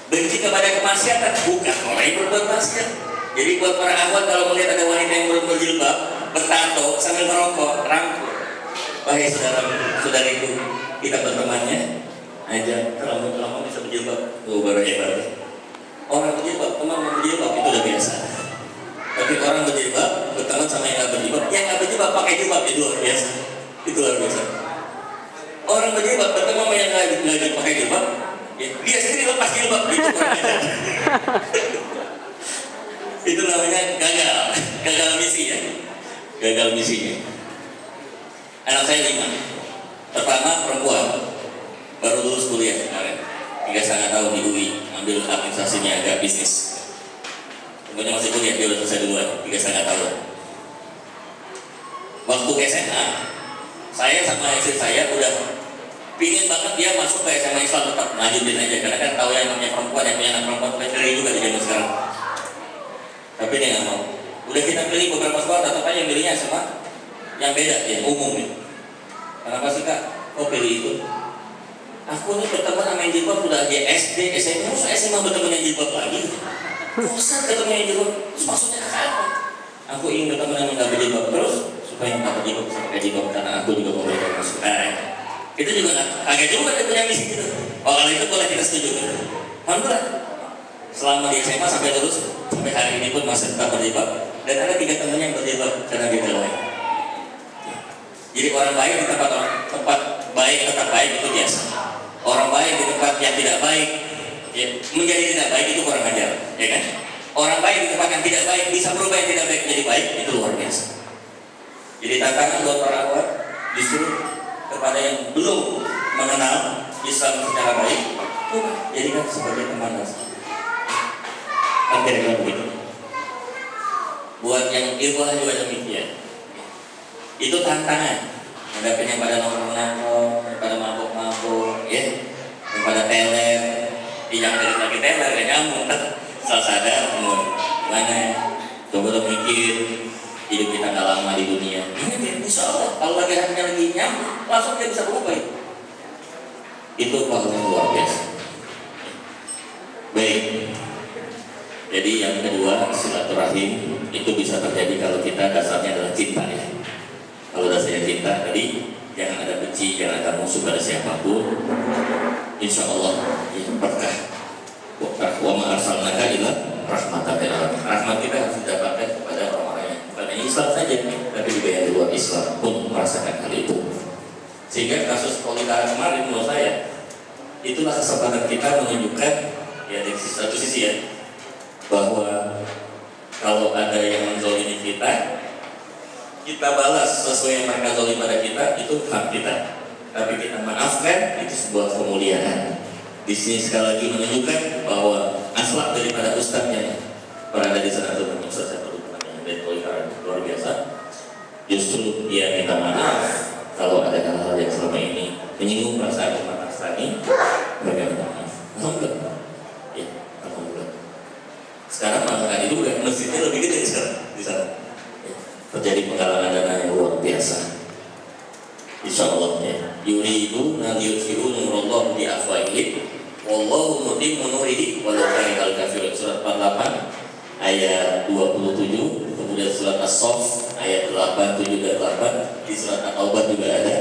Benci kepada kemaksiatan, bukan orang yang berbuat maksiat. Jadi buat para akhwat kalau melihat ada wanita yang belum berjilbab, bertato sambil merokok, rangkul. Wahai saudara-saudariku, kita bertemannya aja, kalau bisa berjilbab, baru hebat. Orang berjilbab, teman berjilbab itu udah biasa. Tapi orang berjilbab berteman sama yang nggak berjilbab, pakai jilbab itu luar biasa. Itu luar biasa. Orang berjilbab berteman sama yang nggak pakai jilbab, ya, dia sendiri lepas jilbab itu. Itu namanya gagal misi ya, gagal misinya. Anak saya 5. Pertama perempuan, baru lulus kuliah kemarin, 3,5 tahun di UI, ambil administrasinya agak bisnis. Pokoknya masih kuliah, dia udah selesai duluan, 3,5 tahun. Waktu SMA, saya sama istri saya udah pingin banget dia masuk ke SMA Islam, tetap lanjutin aja, karena kan tahu yang namanya perempuan, yang punya anak perempuan ngeri juga di zaman sekarang. Tapi dia nggak mau. Udah kita pilih beberapa sekolah, tetap aja milihnya sama yang beda, yang umum nih. Kenapa sih kak? Kok pilih itu? Aku nih berteman sama yang jilbab udah aja SD, SMP, masa SMA berteman yang jilbab lagi? Bosan ketemu yang jilbab, terus maksudnya apa? Aku ingin berteman yang nggak berjilbab terus, supaya nggak berjilbab bisa pakai jilbab, karena aku juga mau belajar masuk. Itu juga agak juga dia punya misi gitu. Kalau itu boleh kita setuju. Alhamdulillah. Selama di SMA sampai lulus, sampai hari ini pun masih tetap berjilbab, dan ada 3 temannya yang berjilbab karena dia lain. Jadi orang baik di tempat baik tetap baik itu biasa. Orang baik di tempat yang tidak baik, ya, menjadi tidak baik itu kurang ajar, ya kan? Orang baik di tempat yang tidak baik bisa berubah yang tidak baik menjadi baik, itu luar biasa. Jadi tantangan buat para akhwat justru kepada yang belum mengenal Islam secara baik, jadikan sebagai teman rasa. Akhirnya begitu. Buat yang ikhwan juga demikian. Itu tantangan. Hadapin yang pada nongkrong-nongkrong, yang pada mabuk-mabuk, ya, yang pada teler, jangan dari lagi teler, gak nyambung. Salah sadar, gimana? Coba mikir, hidup kita nggak lama di dunia. Ini bisa Allah. Kalau lagi hatinya lagi nyambung, langsung dia bisa berubah. Itu pahala yang luar biasa. Baik. Jadi yang kedua, silaturahim itu bisa terjadi kalau kita dasarnya adalah cinta ya. Kalau dasarnya cinta tadi, jangan ada benci, jangan ada musuh pada siapapun. Insya Allah ya, berkah. Wa ma arsalnaka illa rahmatan lil alamin. Rahmat kita harus didapatkan kepada orang-orang yang bukan hanya Islam saja, tapi juga yang di luar Islam pun merasakan hal itu. Sehingga kasus Polita kemarin menurut saya itulah kesempatan kita menunjukkan ya dari satu sisi ya, bahwa kalau ada yang menzalimi kita balas sesuai yang mereka zalim pada kita, itu hak kita. Tapi kita maafkan, itu sebuah kemuliaan. Di sini sekali lagi menunjukkan bahwa akhlak daripada ustaz yang berada di sana itu ustaz saya perlu yang luar biasa. Justru dia minta maaf kalau ada hal-hal yang selama ini menyinggung perasaan umat Nasrani, mereka minta maaf. Alhamdulillah. Ya, alhamdulillah. Sekarang malah juga masjidnya lebih gede sekarang di sana. Terjadi penggalangan dana yang luar biasa. Insya Allah ya. Yuridu nadiyusiru nurullah di afwahihim wallahu mutimmu nurihi walau karihal kafirun. Surat 48 ayat 27, kemudian surat As-Saff ayat 8, 7 dan 8, di surat At-Taubah juga ada.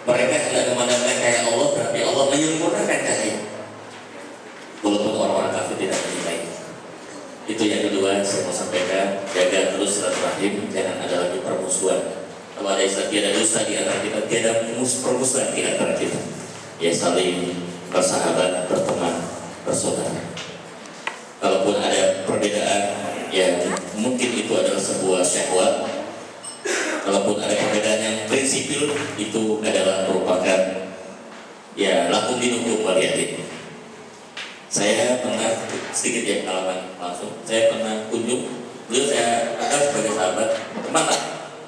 Mereka hendak memandangkan cahaya Allah, berarti Allah menyempurnakan cahaya. Walaupun orang-orang kafir tidak menilai. Itu yang kedua saya mau sampaikan, jaga terus silaturahim, jangan ada lagi permusuhan. Kalau ada istilah tiada dusta di antara kita, tiada permusuhan di antara kita. Ya saling bersahabat, berteman, bersaudara. Kalaupun ada perbedaan yang mungkin itu adalah sebuah syahwat, kalaupun ada perbedaan yang prinsipil, itu adalah merupakan ya lakum dinukum waliyadin. Saya pernah sedikit ya pengalaman langsung. Saya pernah kunjung, beliau saya anggap sebagai sahabat, teman lah,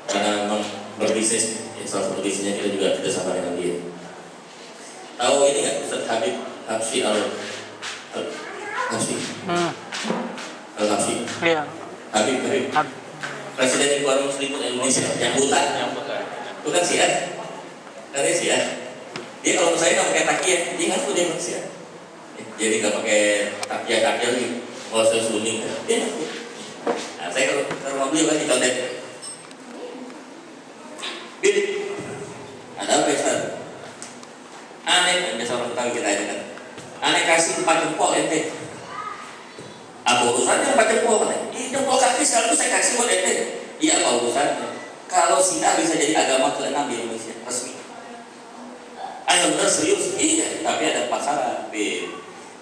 karena memang berbisnis. Ya, salah satu bisnisnya kita juga tidak sama dengan dia. Tahu ini nggak Ustaz Habsyi Habsyi? Al-Habsyi. Iya. Habib. Presiden Ikhwanul Muslimin Indonesia yang buta. Itu kan Syiah. Dari Syiah. Dia kalau saya nggak pakai takiyah, dia ngaku dia manusia. Jadi nggak pakai takiyah lagi. Kalau saya Sunni, dia ngaku. Nah, saya kalau ke rumah beliau kan dicontek. Bid, ada apa ya Ustaz? Aneh, biasa orang Betawi kita aja kan. Aneh kasih 4 jempol ente. Apa urusannya 4 jempol kan? Jempol kaki sekaligus saya kasih buat ente. Iya apa urusannya? Kalau Syiah bisa jadi agama ke-6 di Indonesia resmi. Ayo benar serius? Iya, tapi ada 4 syarat.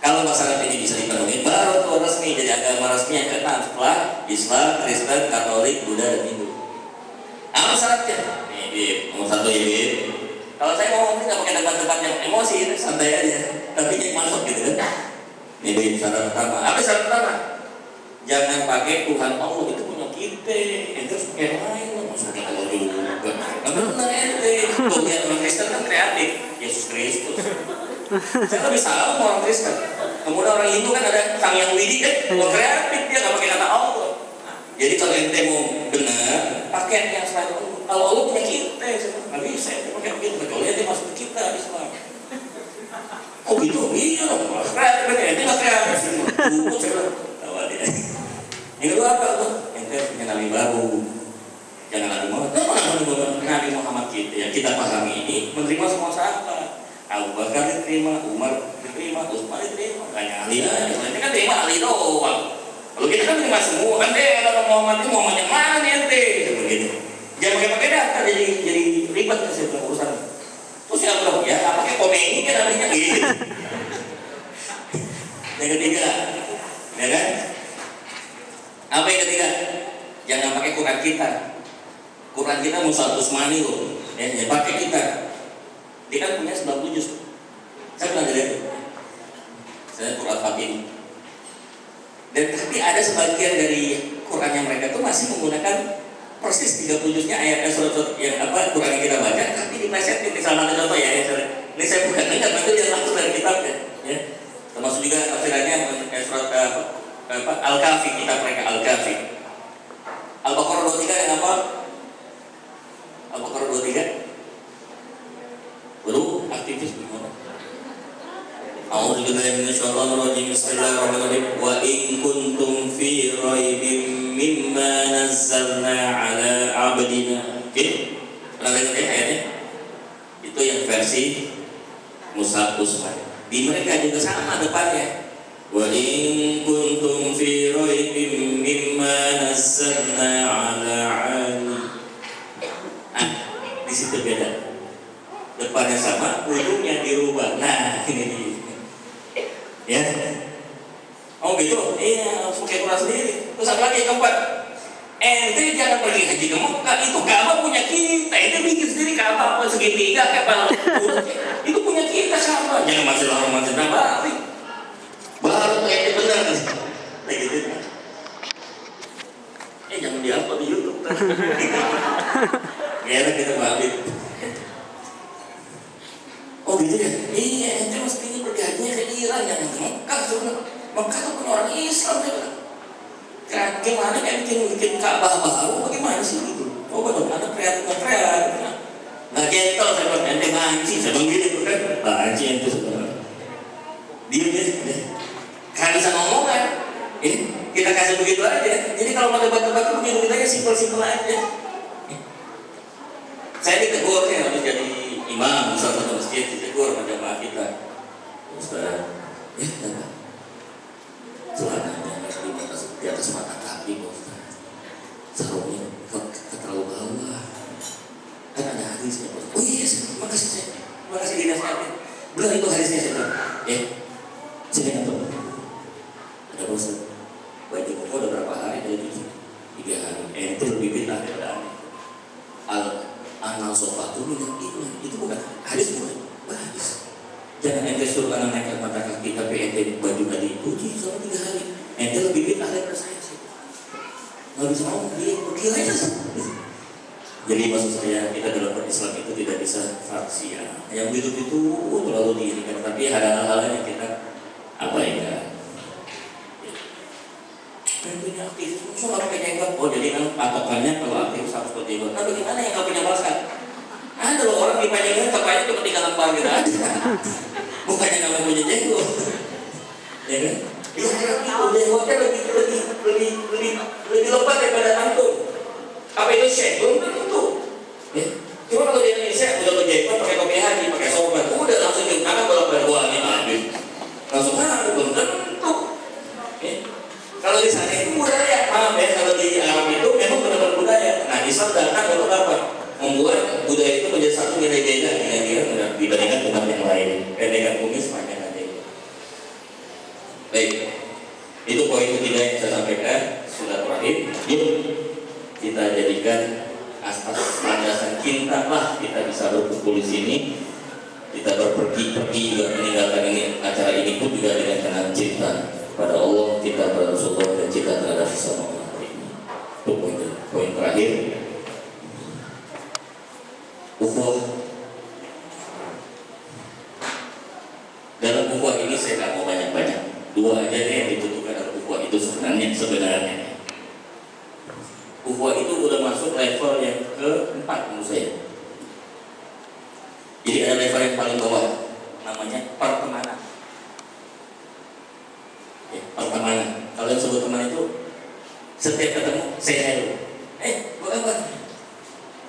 Kalau masalah ini bisa dipenuhi, baru tuh resmi jadi agama resmi yang ke-6 setelah Islam, Kristen, Katolik, Buddha dan Hindu. Apa syaratnya? Nih, nomor 1 ya, kalau saya ngomong ini nggak pakai debat-debat yang emosi, santai aja. Tapi jadi masuk gitu kan? Ini syarat pertama. Apa syarat pertama? Jangan pakai Tuhan Allah itu punya kita. Itu harus pakai lain. Maksudnya Allah juga. Tapi benar ente. Tuhan orang Kristen kan kreatif. Yesus Kristus. Saya lebih salah sama orang Kristen. Kemudian orang Hindu kan ada Sang Yang Widi kan? Orang kreatif dia nggak pakai kata Allah. Jadi kalau ente mau benar, pakai yang selain Allah. Kalau Allah punya kita, nggak bisa. Pakai kita. Kecuali ente masuk ke kita Islam. Oh gitu, iya dong, kreatif kan ya, ini nggak kreatif sih, buku saya bilang, tahu dia. Yang kedua apa tuh? Ente punya nabi baru, jangan Nabi Muhammad. Nabi Muhammad kita yang kita pahami ini menerima semua sahabat. Abu Bakar diterima, Umar diterima, Utsman diterima, hanya ahli aja. Ente kan terima ahli doang. Kalau kita kan terima semua, kan deh kalau Muhammad itu Muhammad yang mana nih ente? Begitu. Jangan pakai data jadi ribet sih urusan. Terus yang bilang, ya pakai komedi kan namanya gitu. Yang ketiga, ya kan? Apa yang ketiga? Jangan pakai Quran kita. Quran kita Mushaf Utsmani loh. Ya pakai kita. Dia kan punya 90 juz. Saya pernah lihat. Saya Quran Fatih. Dan tapi ada sebagian dari Quran yang mereka tuh masih menggunakan persis 30 juznya ayat surat yang apa Quran yang kita baca, tapi diplesetin. Salah satu contoh ya, ini saya bukan dengar, itu dia langsung dari kitabnya, ya. Termasuk juga tafsirannya surat Al-Kahfi, kitab mereka Al-Kahfi. Al-Baqarah 23 yang apa? Al-Baqarah 23 baru aktivis gimana? A'udzubillahi minasyaitonirrajim. Bismillahirrahmanirrahim. Wa in kuntum fi raibim mimma nazzalna ala 'abdina. Oke. Pernah dengar ya ayatnya? Itu yang versi Mushaf Utsmani. Di mereka juga sama depannya. Wa in kuntum fi raibim mimma nazzalna ala 'abdina. Di situ beda. Depannya sama, ujungnya dirubah. Nah, ini dia. Ya, oh gitu, iya harus pakai Quran sendiri. Terus apa lagi yang keempat? Ente jangan pergi haji ke Mekah, itu Ka'bah punya kita. Ente bikin sendiri Ka'bah apa segitiga kayak balon. Itu punya kita sama. Jangan masih orang masih Nabawi. Baru ente benar nih. Kayak gitu. Jangan diupload di YouTube. Gak enak kita maafin. Oh gitu ya? Iya, ente mestinya bergajinya ke Iran, yang ke Mekah sebenarnya. Mekah tuh punya orang Islam ya. Gimana kayak bikin Ka'bah baru, bagaimana sih gitu? Oh betul, ada kreatif. Nggak gentle, saya bilang, ente banci, saya bilang gitu kan. Banci ente sebenarnya. Dia. Kan bisa ngomong kan? Kita kasih begitu simpel aja. Saya ditegur nih harus jadi imam salah satu masjid, ditegur sama jamaah kita. Ustaz, ya kenapa? Celananya di atas mata kaki, Ustaz. Sarungnya terlalu bawah. Kan ada hadisnya, Ustaz. Oh iya, terima kasih dinasihatin. Benar itu hadisnya, saya bilang. Ya, saya nonton. Ada Ustaz. Baju koko udah berapa hari? Dari 3 hari. Itu lebih bintang daripada aneh. Anal sofa itu bukan hadis, bukan hadis. Jangan ente suruh anak naik mata kaki tapi ente baju gak dipuji selama 3 hari. Ente lebih bintang daripada saya sih. Nggak bisa ngomong, dia aja sih. Jadi maksud saya kita dalam berislam itu tidak bisa faksi ya. Yang hidup itu terlalu diirikan, tapi ada hal-hal yang kita abaikan. Tentunya aktif, so nggak pakai jenggot. Oh jadi kan patokannya kalau aktif harus pakai jenggot. Nah bagaimana yang nggak punya masker? Ada loh orang di panjangnya kepalanya cuma 3 lembar gitu aja. Bukannya nggak punya jenggot, ya kan? Ya itu jenggotnya lebih lebat daripada antum. Apa itu syekh? Belum tentu. Ya. Cuma kalau di Indonesia udah berjenggot pakai topi haji, pakai sorban, udah langsung diungkapkan bolak-balik doanya habis. Langsung belum tentu. Ya. Kalau di sana itu budaya, paham ya? Kalau di Arab itu memang benar-benar budaya. Nah, Islam datang untuk apa? Membuat budaya itu menjadi satu nilai beda dibandingkan tempat yang lain. Pendekkan kumis panjang aja. Baik, itu poin ketiga yang saya sampaikan. Sudah terakhir, yuk kita jadikan asas landasan cinta lah kita bisa berkumpul di sini. Kita berpergi juga meninggalkan ini acara ini pun juga dengan kenal cinta pada Allah, kita pada Rasulullah dan cinta terhadap sesama umat ini. Itu poin terakhir. Ukhuwah. Dalam ukhuwah ini saya nggak mau banyak-banyak. 2 aja deh yang dibutuhkan dalam ukhuwah itu sebenarnya. Ukhuwah itu udah masuk level yang ke-4 menurut saya. Jadi ada level yang paling bawah, namanya pertemanan. Pertemanan. Kalau yang sebut teman itu setiap ketemu saya hello. Bukan apa?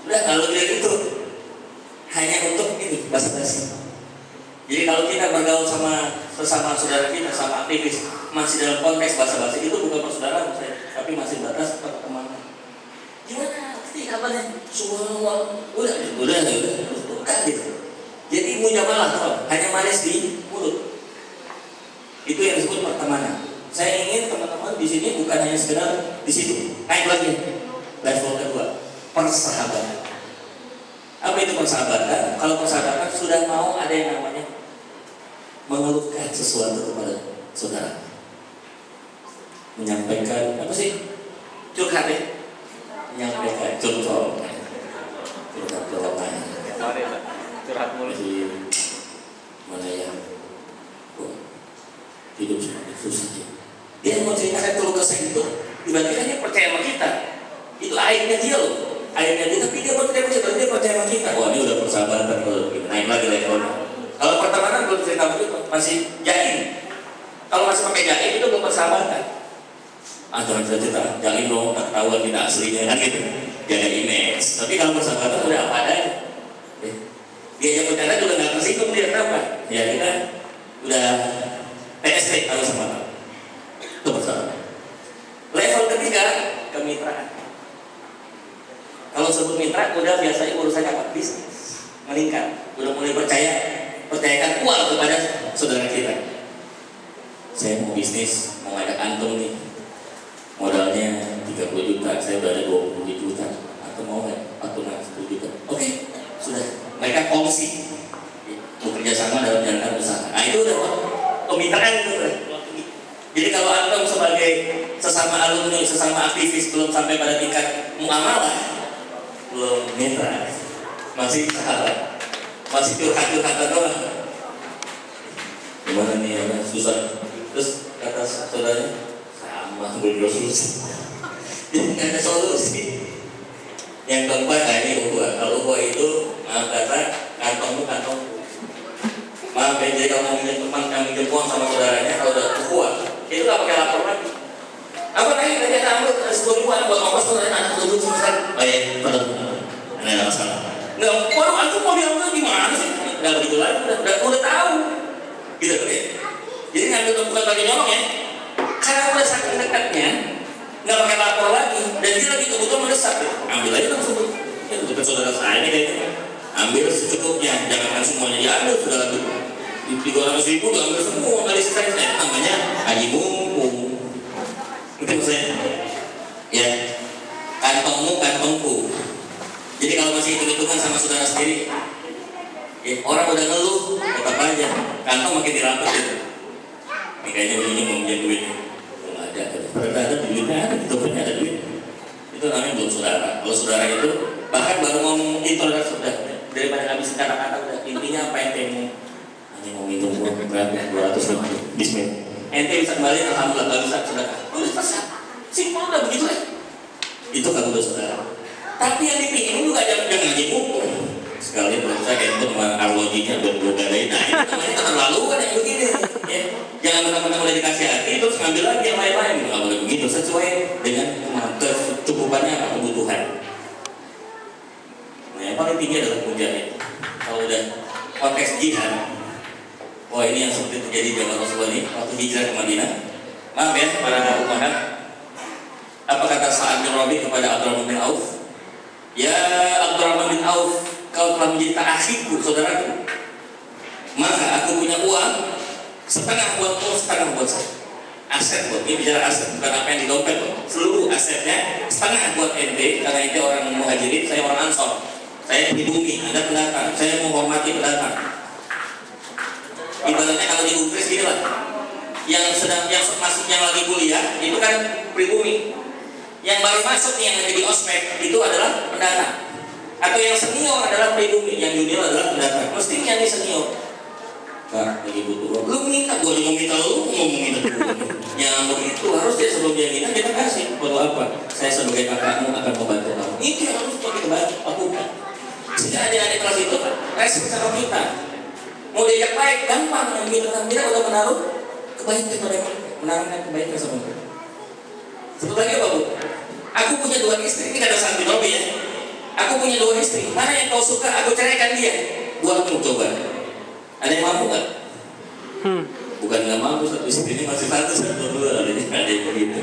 Udah kalau dia gitu hanya untuk ini basa-basi. Jadi kalau kita bergaul sama sesama saudara kita, sama aktivis masih dalam konteks basa-basi itu bukan persaudaraan saya, tapi masih batas pertemanan. Gimana? Pasti kabarnya? Subhanallah. Udah gitu. Jadi mujamalah tuh, hanya manis di mulut. Itu yang disebut pertemanan. Saya ingin teman-teman di sini bukan hanya sekedar di situ, naik lagi level kedua, persahabatan. Apa itu persahabatan? Kalau persahabatan sudah mau ada yang namanya mengeluhkan sesuatu kepada saudara, menyampaikan apa sih? Curhat ya? Menyampaikan curhat mulut. Jadi mana yang hidup semakin susah ya. Dia mau ceritakan keluh kesah itu, dibandingkan dia percaya sama kita. Itu aibnya dia loh, aibnya dia, tapi dia percaya sama kita. Wah ini udah persahabatan, naik lagi levelnya. Kalau pertemanan belum cerita begitu, masih jaim. Kalau masih pakai jaim itu belum persahabatan. Jangan cerita, jaim dong, tak tahuan kita aslinya kan gitu. Jaga image. Tapi kalau persahabatan udah apa adanya. Dia yang bercanda juga nggak tersinggung dia kenapa? Ya kita udah PST kalau sama itu persahabatan. Level ketiga kemitraan. Kalau sebut mitra udah biasanya urusannya apa? Bisnis meningkat, udah mulai percayakan uang kepada saudara kita. Saya mau bisnis, mau ngajak antum nih, modalnya 30 juta, saya udah ada 20 juta, atau mau nggak? Atau nggak 10 juta? Oke, sudah. Mereka kongsi bekerja sama dalam jalankan usaha. Nah itu udah kemitraan itu. Jadi kalau antum sebagai sesama alumni, sesama aktivis belum sampai pada tingkat muamalah, belum mitra, masih sahabat, masih curhat-curhatan doang. Gimana nih ya, susah. Terus kata saudaranya sama belum susah. Jadi nggak ada solusi. Yang keempat ini ukhuwah. Kalau ukhuwah itu maaf kata kantong. Maaf ya, jadi kalau mau minjem teman, minjem uang sama saudaranya, kalau udah ukhuwah itu nggak pakai lapor lagi. Apa lagi kerja ambil 10.000 buat ongkos tuh anak dulu semester. Oh iya, betul. Ini ada masalah. Nggak, waduh aku mau diambil gimana sih? Nggak begitu lagi, udah tahu. Gitu kan ya. Jadi ngambil bukan lagi nyolong ya. Karena udah saking dekatnya, nggak pakai lapor lagi. Dan dia lagi kebutuhan mendesak. Ambil aja langsung. Itu dekat saudara saya ini kayaknya. Ambil secukupnya, jangan semuanya diambil sudah lagi. Di 200.000 ambil semua, nggak disisain. Namanya haji mumpung. Itu maksudnya. Ya, kantongmu kantongku. Jadi kalau masih hitung-hitungan sama saudara sendiri, ya, orang udah ngeluh, tetap aja. Kantong makin dirapat gitu. Ini kayaknya ujungnya mau minjem duit. Nggak ada. Padahal ada duitnya, ada di dompetnya ada duit. Itu namanya belum saudara. Kalau saudara itu bahkan baru ngomong intoleransi sudah daripada ngabisin kata-kata udah intinya apa ente mau minum uang berapa 250 bismillah. Ente bisa kembali alhamdulillah, nggak bisa sedekah. Udah selesai. Simpel udah begitu ya. Itu kalau udah saudara. Tapi yang dipingin juga jangan ngaji mumpung. Sekali berusaha kayak itu sama arlojinya bergadai. Nah itu namanya keterlaluan yang begini. Ya. Jangan benar-benar udah dikasih hati terus ngambil lagi yang lain-lain. Nggak boleh begitu, sesuai dengan kecukupannya apa kebutuhan. Nah yang paling tinggi adalah mujahid. Kalau udah konteks jihad, wah ini yang seperti terjadi di zaman Rasulullah ini waktu hijrah ke Madinah. Maaf ya para umat. Apa kata Sa'ad bin Rabi kepada Abdurrahman bin Auf? Ya Abdurrahman bin Auf, kau telah menjadi akhiku, saudaraku. Maka aku punya uang setengah buatmu, setengah buat saya. Aset buat ini bicara aset, bukan apa yang di dompet. Seluruh asetnya setengah buat ente, karena ente orang muhajirin, saya orang ansor. Saya pribumi, Anda pendatang, saya menghormati pendatang. Ibaratnya kalau di Inggris gini lah, yang masuk yang lagi kuliah itu kan pribumi. Yang baru masuk nih yang lagi di ospek itu adalah pendatang. Atau yang senior adalah pribumi, yang junior adalah pendatang. Mesti yang di senior. Kak, lagi butuh uang. Lu minta, gua juga minta lu mau minta dulu. Yang begitu harus dia sebelum dia minta kita kasih. Perlu apa? Saya sebagai kakakmu akan membantu kamu. Itu yang harus kita lakukan. Sehingga adik-adik kelas itu respect sama kita. Mau diajak baik gampang. Kita udah menaruh kebaikan mereka, menaruhkan kebaikan sama mereka. Satu lagi apa Bu? Aku punya 2 istri. Ini kata Sa'ad bin Rabi ya. Aku punya 2 istri. Mana yang kau suka? Aku ceraikan dia. Buatmu coba. Ada yang mampu nggak? Bukan nggak mampu, satu istri ini masih satu dua. Ada yang begitu.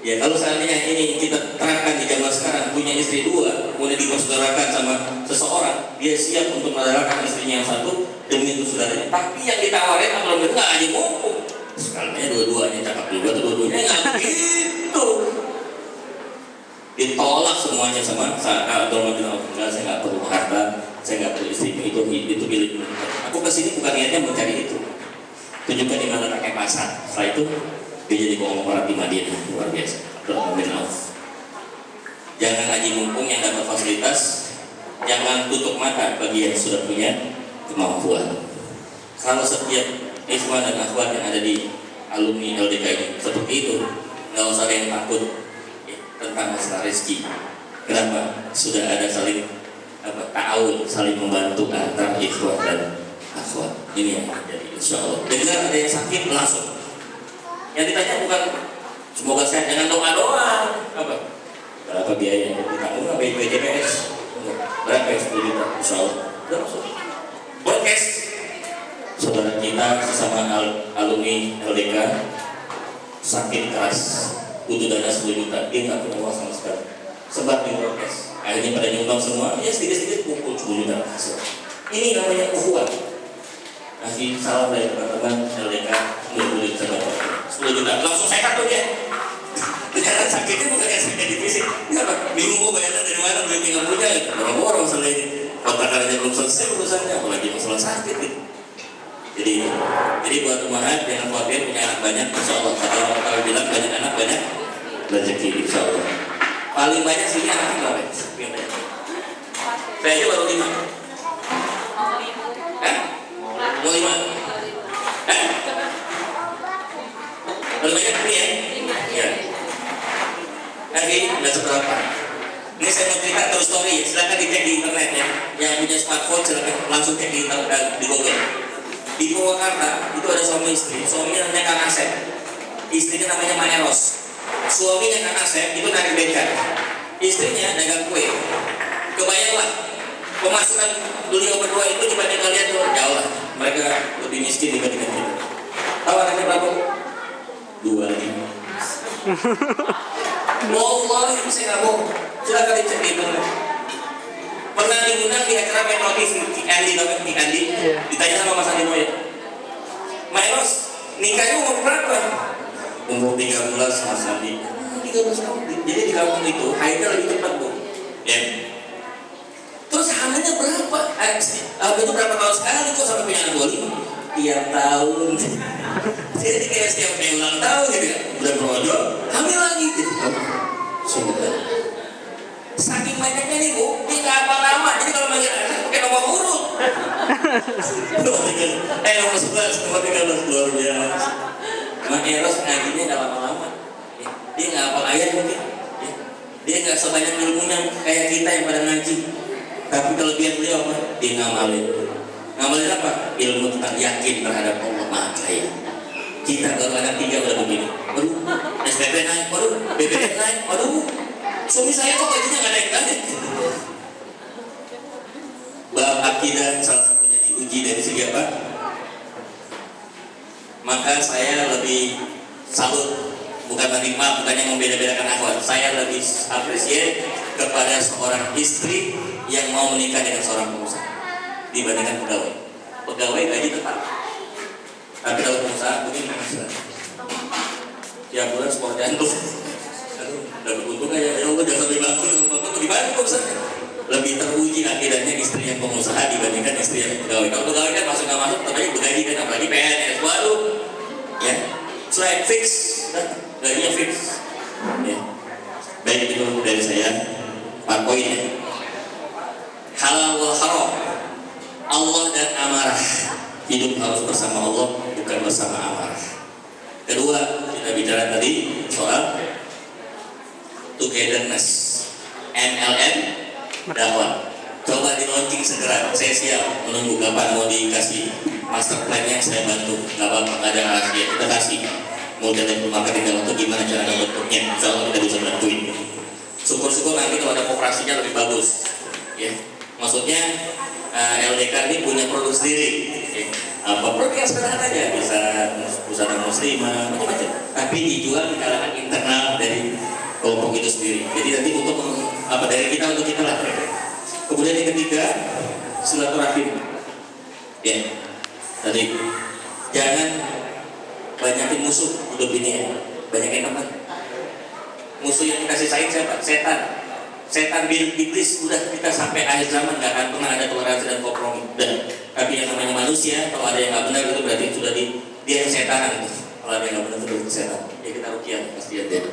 Ya kalau seandainya ini kita terangkan di zaman sekarang punya istri 2, kemudian dipersaudarakan sama seseorang, dia siap untuk mensaudarakan istrinya yang satu demi itu saudaranya. Tapi yang ditawarin kalau begitu nggak aja mampu. Sekalinya dua-duanya cakap juga, dua-duanya nggak begitu. Ditolak semuanya sama Abdurrahman bin Auf. Enggak, saya nggak perlu harta, saya nggak perlu istri itu milik. Aku kesini bukan niatnya mencari itu. Tunjukkan di mana pakai pasar. Setelah itu dia jadi bohong orang di Madinah, luar biasa. Abdurrahman bin Auf. Jangan haji mumpung yang dapat fasilitas, jangan tutup mata bagi yang sudah punya kemampuan. Kalau setiap ikhwan dan akhwat yang ada di alumni LDK ini seperti itu, nggak usah ada yang takut tentang masalah rezeki. Kenapa? Sudah ada saling ta'awun, saling membantu antara ikhwan dan akhwat. Ini yang terjadi insya Allah. Dengar ada yang sakit langsung. Yang ditanya bukan semoga sehat, jangan doa doang. Apa? Berapa biaya yang ditanggung? BPJS berapa? 10 juta insya Allah. Udah masuk. Podcast saudara kita sesama alumni LDK sakit keras, butuh dana 10 juta, dia nggak punya uang sama sekali. Sebar di broadcast, akhirnya pada nyumbang semua, ya sedikit-sedikit kumpul 10 juta. Ini namanya ukhuwah. Kasih salam dari teman-teman LDK, mudah-mudahan bisa dapat 10 juta, langsung saya kartu dia. Ternyata sakitnya bukan yang sakit di fisik. Kenapa? Bingung mau bayarnya dari mana, duit tinggal punya, borong-borong masalah ini. Kontrakannya belum selesai urusannya, apalagi masalah sakit gitu. Jadi buat umat jangan khawatir punya anak banyak, insya Allah. Kalau bilang banyak anak banyak rezeki, insya Allah. Paling banyak sini anaknya berapa? Yang banyak. Saya aja baru 5. Mau 5? Paling banyak ini ya? Ya. Lagi nggak seberapa. Ini saya mau cerita terus story. Silakan dicek di internet ya. Yang punya smartphone silakan langsung cek di internet di Google. Di Purwakarta itu ada suami istri, suaminya namanya Kang Asep. istrinya namanya Maeros. Suaminya Kang Asep itu narik beca, istrinya dagang kue. Kebayanglah pemasukan beliau berdua itu dibanding kalian tuh jauh lah. Mereka lebih miskin dibandingkan kita. Tahu anaknya berapa? 25. Wallah, saya nggak bohong. Silakan dicek di internet. Pernah diundang di acara Metro TV di Andi, ditanya sama Mas Andi Noya, Maeros, nikahnya umur berapa? Umur 13 Mas Andi. 13 tahun. Jadi di kampung itu haidnya lebih cepat bu. Ya. Terus hamilnya berapa? Itu berapa tahun sekali kok sampai punya anak 25? Tiap tahun. Jadi kayak setiap ulang tahun gitu ya. Udah berjodoh, hamil lagi gitu. Sudah. Saking banyaknya nih bu, dia nggak apa nama. Jadi kalau manggil anak pakai nomor urut. Nomor 11, nomor 13 luar biasa. Emang Eros ngajinya nggak lama-lama. Dia nggak apa ayat mungkin. Dia nggak sebanyak ilmunya kayak kita yang pada ngaji. Tapi kelebihan beliau apa? Dia ngamalin. Ngamalin apa? Ilmu tentang yakin terhadap Allah Maha Kaya. Kita baru anak 3 udah begini. Waduh, SPP naik, waduh, BBM naik, waduh. Suami saya kok gajinya nggak naik-naik. Bab akidah salah satunya diuji dari segi apa? Maka saya lebih salut, bukan menerima, bukannya membeda-bedakan akhwat. Saya lebih apresiasi kepada seorang istri yang mau menikah dengan seorang pengusaha dibandingkan pegawai. Pegawai gaji tetap, tapi kalau pengusaha mungkin penghasilan tiap bulan sport jantung. Dapat untung aja, ya Allah jangan lebih bagus, lebih bagus. Lebih teruji akidahnya istri yang pengusaha dibandingkan istri yang pegawai. Kalau pegawai kan masuk nggak masuk, tapi bergaji kan, apalagi PNS baru, ya, selain fix, gajinya fix. Ya. Baik, itu dari saya 4 poin ya. Halal wal haram, Allah dan amarah. Hidup harus bersama Allah, bukan bersama amarah. Kedua, kita bicara tadi soal togetherness, MLM dakwah. Coba di launching segera. Saya siap menunggu kapan mau dikasih master plan-nya, saya bantu. Gak apa-apa, ada rahasia, kita kasih model yang marketing dalam itu gimana cara bentuknya. Insya Allah kita bisa bantuin. Syukur-syukur nanti kalau ada kooperasinya lebih bagus. Ya, maksudnya LDK ini punya produk sendiri. Ya. Apa produk yang sederhana aja, bisa perusahaan muslimah, macam-macam. Tapi dijual di kalangan internal dari kelompok itu sendiri. Jadi nanti untuk dari kita untuk kita lah. Kemudian yang ketiga, silaturahim. Ya, tadi jangan banyakin musuh hidup ini ya. Banyakin teman. Musuh yang kita sisain siapa? Setan. Setan iblis udah kita sampai akhir zaman nggak akan pernah ada toleransi dan kompromi. Tapi yang namanya manusia, kalau ada yang nggak benar itu berarti sudah dia yang setanan. Kalau ada yang nggak benar itu setan. Ya kita rukiah pasti ada.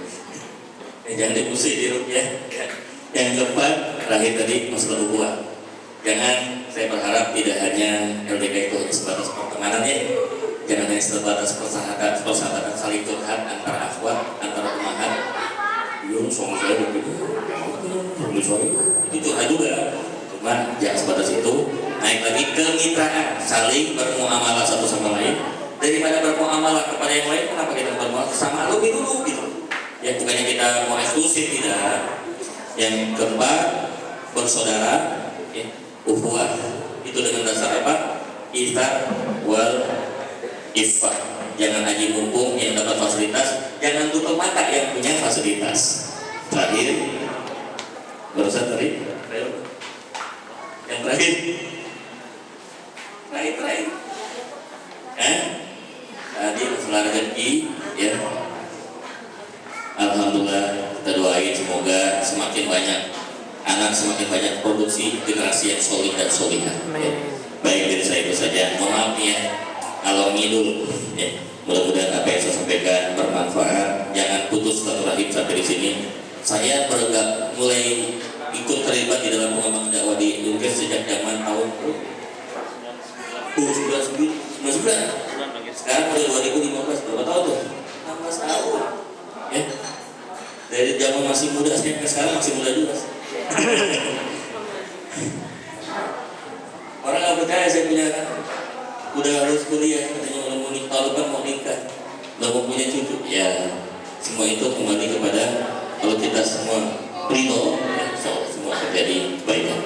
Jangan dimusuhi di rukiah. Ya. Yang keempat, terakhir tadi masalah hubungan. Jangan, saya berharap tidak hanya LDK itu hanya sebatas pertemanan ya. Jangan hanya sebatas persahabatan saling curhat antara akhwat, antara teman. Yo, suami saya begitu. Itu curhat juga. Cuma jangan sebatas itu. Naik lagi kemitraan, saling bermuamalah satu sama lain. Daripada bermuamalah kepada yang lain, kenapa kita bermuamalah sama lebih dulu gitu. Ya bukannya kita mau eksklusif, tidak. Yang keempat, bersaudara, ya, ukhuwah. Itu dengan dasar apa? Iftar wal ifah. Jangan haji mumpung yang dapat fasilitas, jangan tutup mata yang punya fasilitas. Terakhir, barusan tadi, yang terakhir. Tadi masalah rezeki, ya. Alhamdulillah kita doain semoga semakin banyak anak, semakin banyak produksi generasi yang solid dan solihah. Ya. Baik dari saya itu saja. Mohon maaf ya kalau ngidul. Ya. Mudah-mudahan apa yang saya sampaikan bermanfaat. Jangan putus silaturahim sampai di sini. Saya mulai ikut terlibat di dalam pengembangan dakwah di Indonesia sejak zaman tahun 1999. Sekarang udah 2015, berapa tahun tuh? 16 tahun. Ya. Dari zaman masih muda saya ke sekarang masih muda juga. Orang nggak percaya saya punya udah harus kuliah, katanya udah mau nikah, mau nikah. nggak mempunyai cucu, ya semua itu kembali kepada kalau kita semua ridho, ya, semua terjadi kebaikan.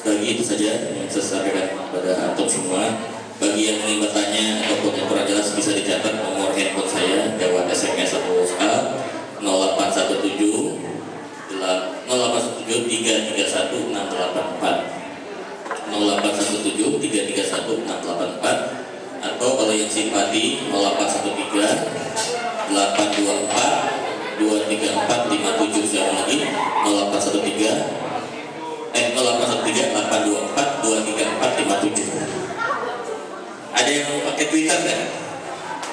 Lagi itu saja yang saya sampaikan kepada antum semua. Bagi yang ingin bertanya ataupun yang kurang jelas bisa dicatat nomor handphone saya lewat SMS atau WhatsApp 0817 331 684 0817 331 684 atau kalau yang simpati 0813 824 234 57. Saya lagi 0813 824 234 57. Ada yang pakai Twitter kan?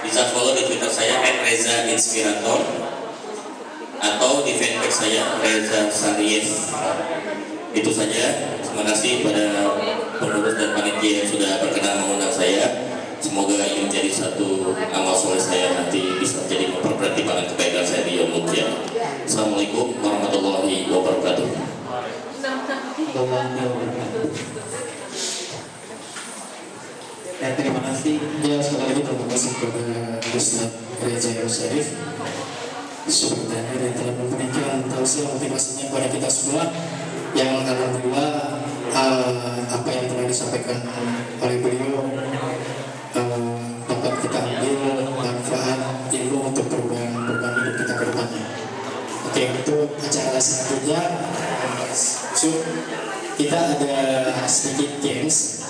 Bisa follow di Twitter saya @reza_inspirator atau di fanpage saya Reza Sarif. Itu saja. Terima kasih pada pengurus dan panitia yang sudah berkenan mengundang saya. Semoga ini menjadi satu amal soleh saya nanti bisa menjadi memperberat timbangan kebaikan saya di yaumul qiyamah. Assalamualaikum warahmatullahi wabarakatuh. Ya, terima kasih. Ya, sekali lagi terima kasih kepada Ustaz Reza Sarif Subhanallah yang telah memberikan tausiah motivasinya kepada kita semua, yang alhamdulillah apa yang telah disampaikan oleh beliau dapat kita ambil manfaat ilmu untuk perubahan hidup kita ke depannya. Oke, untuk acara selanjutnya kita ada sedikit games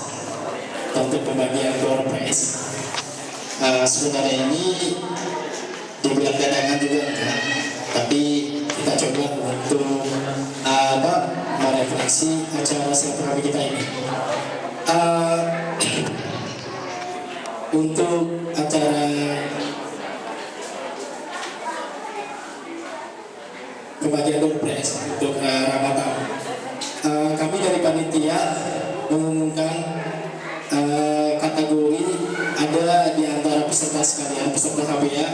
untuk pembagian door prize. Sebenarnya ini dibilang cadangan juga enggak, tapi kita coba untuk merefleksi acara silaturahmi kita ini. Untuk acara pembagian door prize untuk Ramadan, kami dari panitia mengumumkan kategori ada di antara peserta sekalian, peserta KBA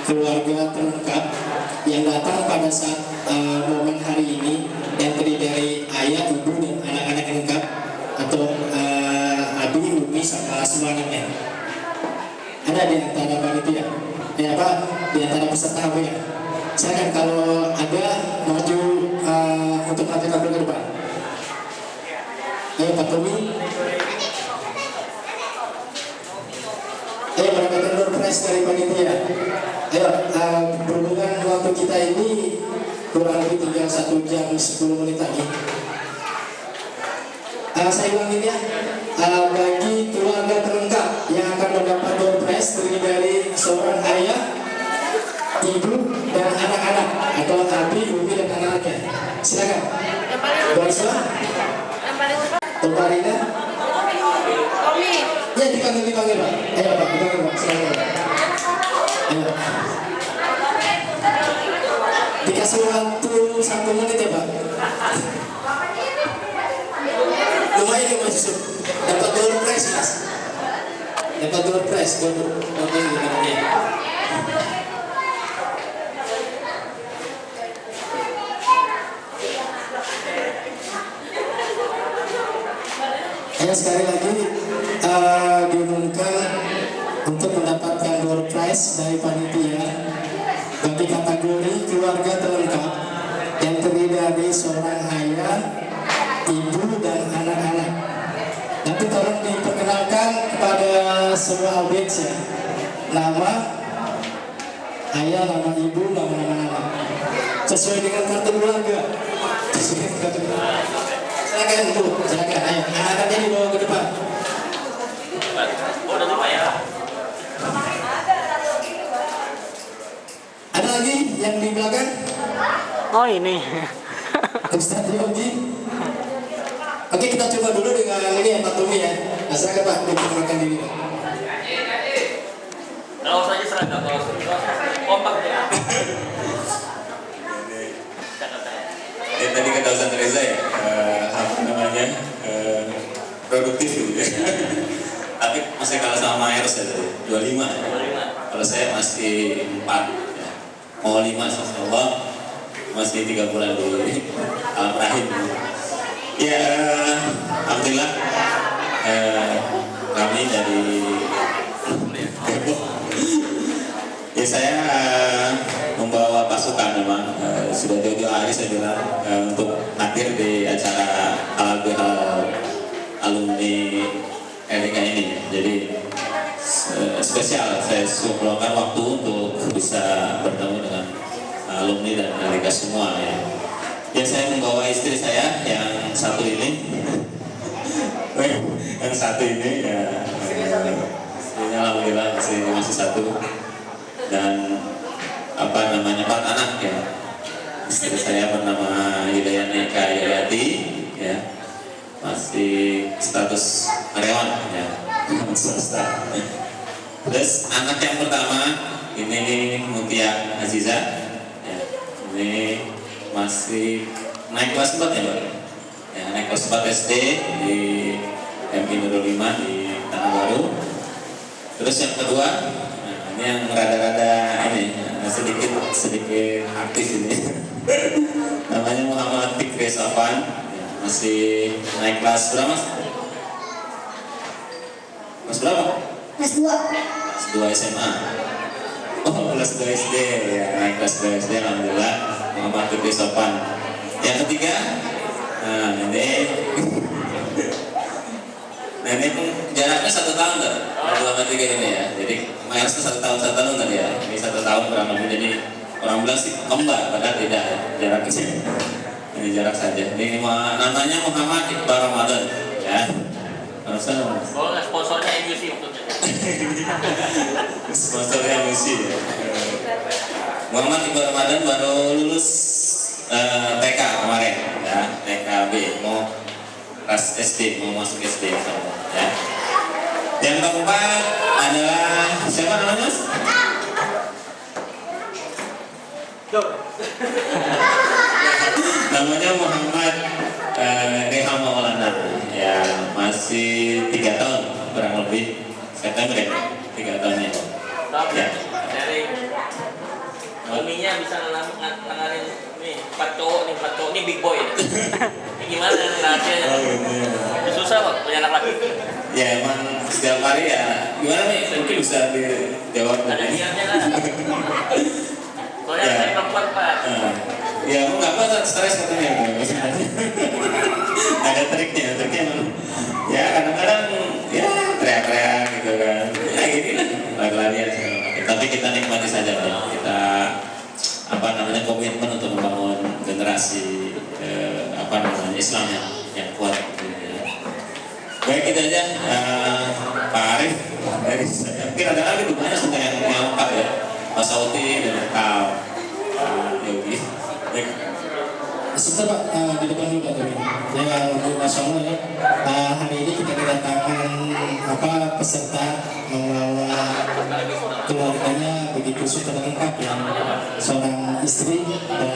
keluarga terlengkap yang datang pada saat momen hari ini, yang terdiri dari ayah, ibu, dan anak-anak lengkap atau abi, umi, sama semua anaknya. Ada di antara panitia, di antara peserta KBA. Silakan kalau ada maju untuk tampil ke depan. Ayo Pak Tommy. Ayo mendapatkan door prize dari panitia. Ayo, berhubungan waktu kita ini kurang lebih tinggal 1 jam 10 menit lagi. Saya ulangin ya, bagi keluarga terlengkap yang akan mendapat door prize terdiri dari seorang ayah, ibu, dan anak-anak atau abi, umi, dan anak-anaknya. Silakan. Baiswa, Toparina, ya dipanggil Pak. Ayo Pak, dipanggil Pak. Silakan. Ayo. Dikasih waktu 1 menit ya Pak. Lumayan ya Mas Yusuf. Dapat door prize Mas. Dapat door prize. Ayo sekali lagi diumumkan untuk mendapatkan door prize dari panitia bagi kategori keluarga terlengkap yang terdiri dari seorang ayah, ibu, dan anak-anak. Nanti tolong diperkenalkan kepada semua audiens ya. Nama ayah, nama ibu, nama anak-anak sesuai dengan kartu keluarga. Silakan Bu, silakan. Ayo, anak-anaknya dibawa ke depan. Ada lagi yang di belakang? Oh ini. Ustaz Yogi. Oke, kita coba dulu dengan ini ya Pak Tumi ya. Nah, silakan Pak, diperkenalkan diri. Kalau saja seragam, kalau kompak ya. Ya tadi kata Ustaz Reza ya, apa namanya, produktif gitu ya. Tapi masih kalah sama Eros ya tadi, 25 ya. Kalau saya masih 4 ya. Mau 5 insya masih 3 bulan di alam rahim. Ya, alhamdulillah kami dari Depok saya membawa pasukan memang sudah jauh-jauh hari saya bilang untuk hadir di acara halal alumni LDK ini. Jadi spesial saya meluangkan waktu untuk bisa bertemu dengan alumni dan LDK semua ya. Ya saya membawa istri saya yang satu ini, yang satu ini ya. Istrinya alhamdulillah masih satu dan apa namanya 4 anak ya. Istri saya bernama Yudayani Eka Yayati ya, masih status karyawan ya, swasta. Terus anak yang pertama ini Mutia Aziza ya, ini masih naik kelas 4 ya Pak ya, naik kelas 4 SD di MI Nurul 5 di Tanah Baru. Terus yang kedua ini yang rada-rada ini sedikit aktif ini namanya Muhammad Fikri Safan ya, masih naik kelas berapa Mas? Kelas berapa? Kelas 2. Kelas 2 SMA. Oh, kelas 2 SD ya, naik kelas 2 SD alhamdulillah Muhammad Fikri Safan. Yang ketiga nah ini pun jaraknya 1 tahun kan? Dua tiga ini ya. Jadi mayasnya 1 tahun tadi ya. Ini 1 tahun kurang lebih. Jadi orang bilang sih kembar, padahal tidak ya. Jaraknya ini jarak saja. Ini namanya Muhammad Iqbal Ramadan ya. Harusnya Sponsornya MUC maksudnya. sponsornya MUC ya. Muhammad Iqbal Ramadan baru lulus TK kemarin ya, TKB mau kelas SD, mau masuk SD ya. Yang keempat adalah siapa namanya Mas? Namanya Muhammad Reha Maulana ya, masih 3 tahun kurang lebih September ya, 3 tahun ya. Ya. Dari suaminya bisa nanganin nih 4 cowok nih big boy. Ini gimana rahasianya? Itu susah kok punya anak laki. Ya emang setiap hari ya gimana nih mungkin bisa dijawab Ada tadi. niatnya lah. Soalnya Ya. saya perempuan Pak. Ya mau nggak apa stres katanya ada triknya emang ya kadang-kadang ya teriak-teriak gitu kan ya gini lah lari-larian segala macam. Tapi kita nikmati saja ya. Kita apa namanya komitmen untuk membangun generasi Islam yang kuat gitu, ya. Baik itu aja Pak Arif dari saya. Mungkin ada lagi tuh banyak yang lengkap ya, Pak Sauti dan Pak Yogi. Baik. Sebentar Pak, di depan dulu Pak Tony. Ya untuk Masya Allah ya, hari ini kita kedatangan peserta membawa keluarganya begitu super lengkap ya, seorang istri dan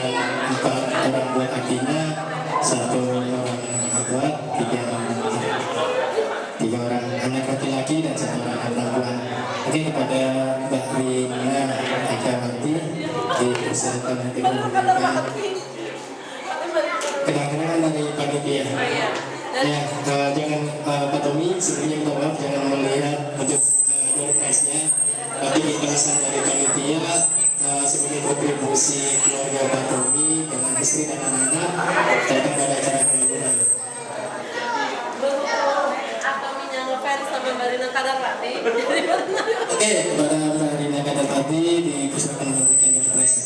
4 orang buah hatinya, 1 orang abuat, 3 orang anak laki-laki dan 1 orang anak perempuan. Oke, kepada Mbak Rina Ekawati dipersilakan untuk memberikan kenang-kenangan dari panitia. Ya, jangan Pak Tommy sebelumnya minta maaf jangan melihat untuk door prize-nya, tapi dituliskan dari panitia sebagai kontribusi keluarga Pak Tommy dengan istri dan anak-anak datang pada acara keluarga. Oke, kepada Mbak Rina Kadarpati dipersilakan memberikan door prize.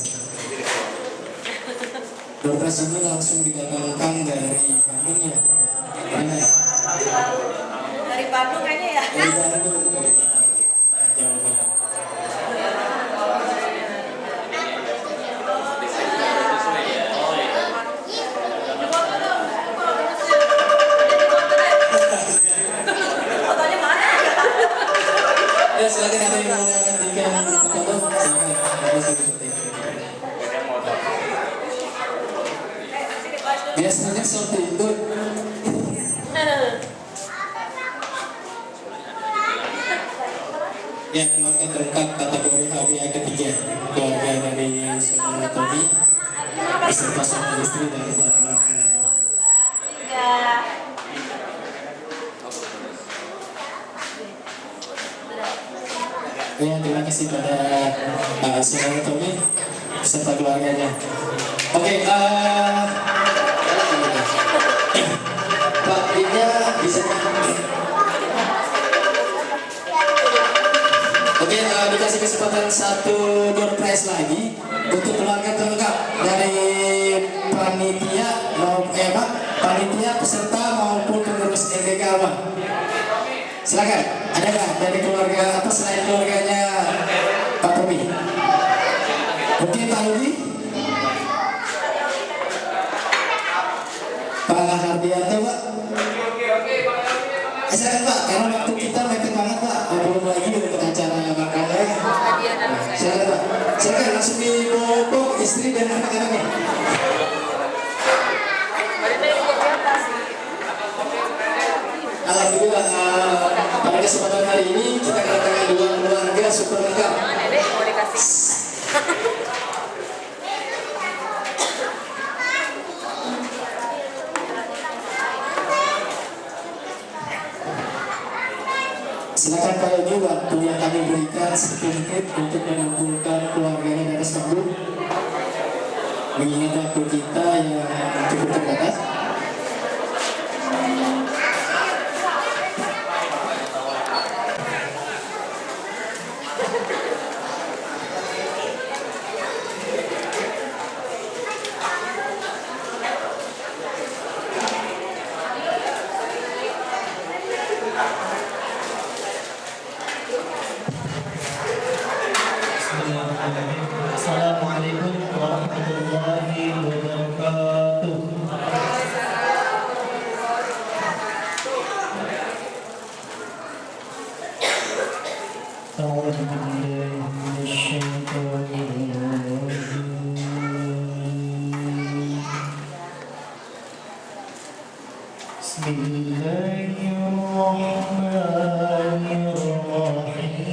Door prize ini langsung didatangkan dari Bandung ya. Mana ya? Dari Bandung kayaknya ya. Dari Bandung. Jawa Barat. Fotonya mana? Ya silakan ada yang mau gantikan foto, silakan. Biasanya seperti itu. Ya, keluarga terungkap kategori HBA ketiga, keluarga dari saudara Tommy beserta suami istri dan 4 orang anak. Ya, terima kasih pada Pak Saudara Tommy beserta keluarganya. Oke, Pak Dina bisa. Oke, dikasih kesempatan satu door prize lagi untuk keluarga terlengkap dari panitia panitia peserta maupun pengurus LDK Bang. Silakan, ada nggak dari keluarga apa selain keluarganya Pak Tommy? Mungkin Pak Ludi, Pak Hardianto Pak. Silakan Pak, karena waktu kita mepet banget Pak, belum lagi untuk acara makannya. Silakan Pak, silakan langsung dibobok istri dan anak-anaknya. Alhamdulillah, pada kesempatan hari ini kita kedatangan dua keluarga super lengkap. Silakan Pak Yogi, waktu yang kami berikan 10 menit untuk mengumpulkan keluarganya di atas panggung. Mengingat waktu kita yang cukup terbatas. Assalamualaikum warahmatullahi wabarakatuh. A'udzu billahi minasyaitonir rajim. Bismillahirrahmanirrahim.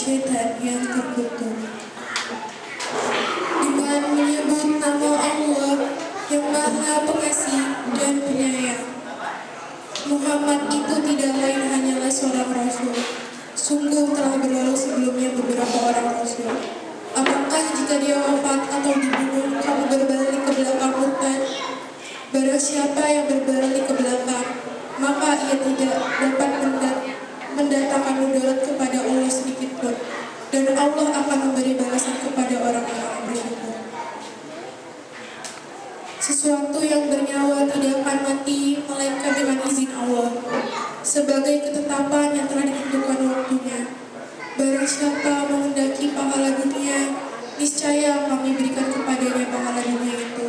syaitan yang terkutuk. Dengan menyebut nama Allah yang Maha Pengasih dan Penyayang. Muhammad itu tidak lain hanyalah seorang rasul. Sungguh telah berlalu sebelumnya beberapa orang rasul. Apakah jika dia wafat atau dibunuh, kamu berbalik ke belakang hutan? Barang siapa yang berbalik ke belakang, maka ia tidak dapat mendatangkan mudarat kepada Allah sedikit pun. Dan Allah akan memberi balasan kepada orang-orang yang bersyukur. Sesuatu yang bernyawa tidak akan mati melainkan dengan izin Allah, sebagai ketetapan yang telah ditentukan waktunya. Barang siapa menghendaki pahala dunia, niscaya kami berikan kepadanya pahala dunia itu.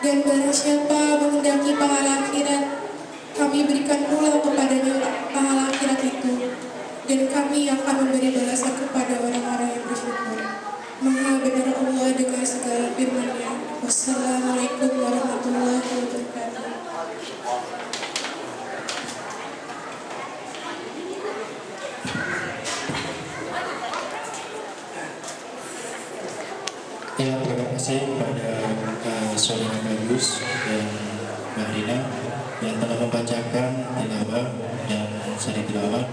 Dan barang siapa menghendaki pahala akhirat, kami berikan pula kepadanya pahala akhirat itu. Dan kami akan memberi balasan kepada orang-orang yang bersyukur. Maha benar Allah dengan segala firman-Nya. Wassalamualaikum warahmatullahi wabarakatuh. Ya, terima kasih kepada saudara Bagus dan Mbak Rina yang telah membacakan tilawah dan seri tilawah.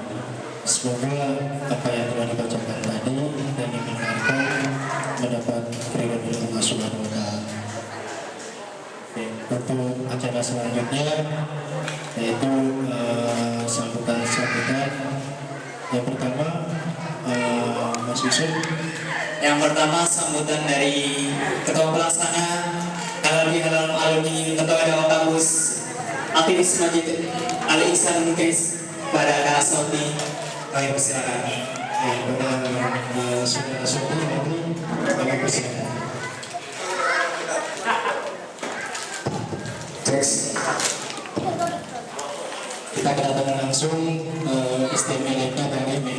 Semoga apa yang telah dibacakan tadi dan didengarkan mendapat keridhaan dari Allah Subhanahu wa Ta'ala. Untuk acara selanjutnya yaitu sambutan. Yang pertama Mas Yusuf. Yang pertama sambutan dari Ketua Pelaksana alumni Ketua Dewan Kampus Aktivis Masjid Al Ihsan Mukis pada Kak Saudi. Kami persilakan. Kepada saudara Saudi nanti kami persilakan. Kita kedatangan langsung istimewa dari ini.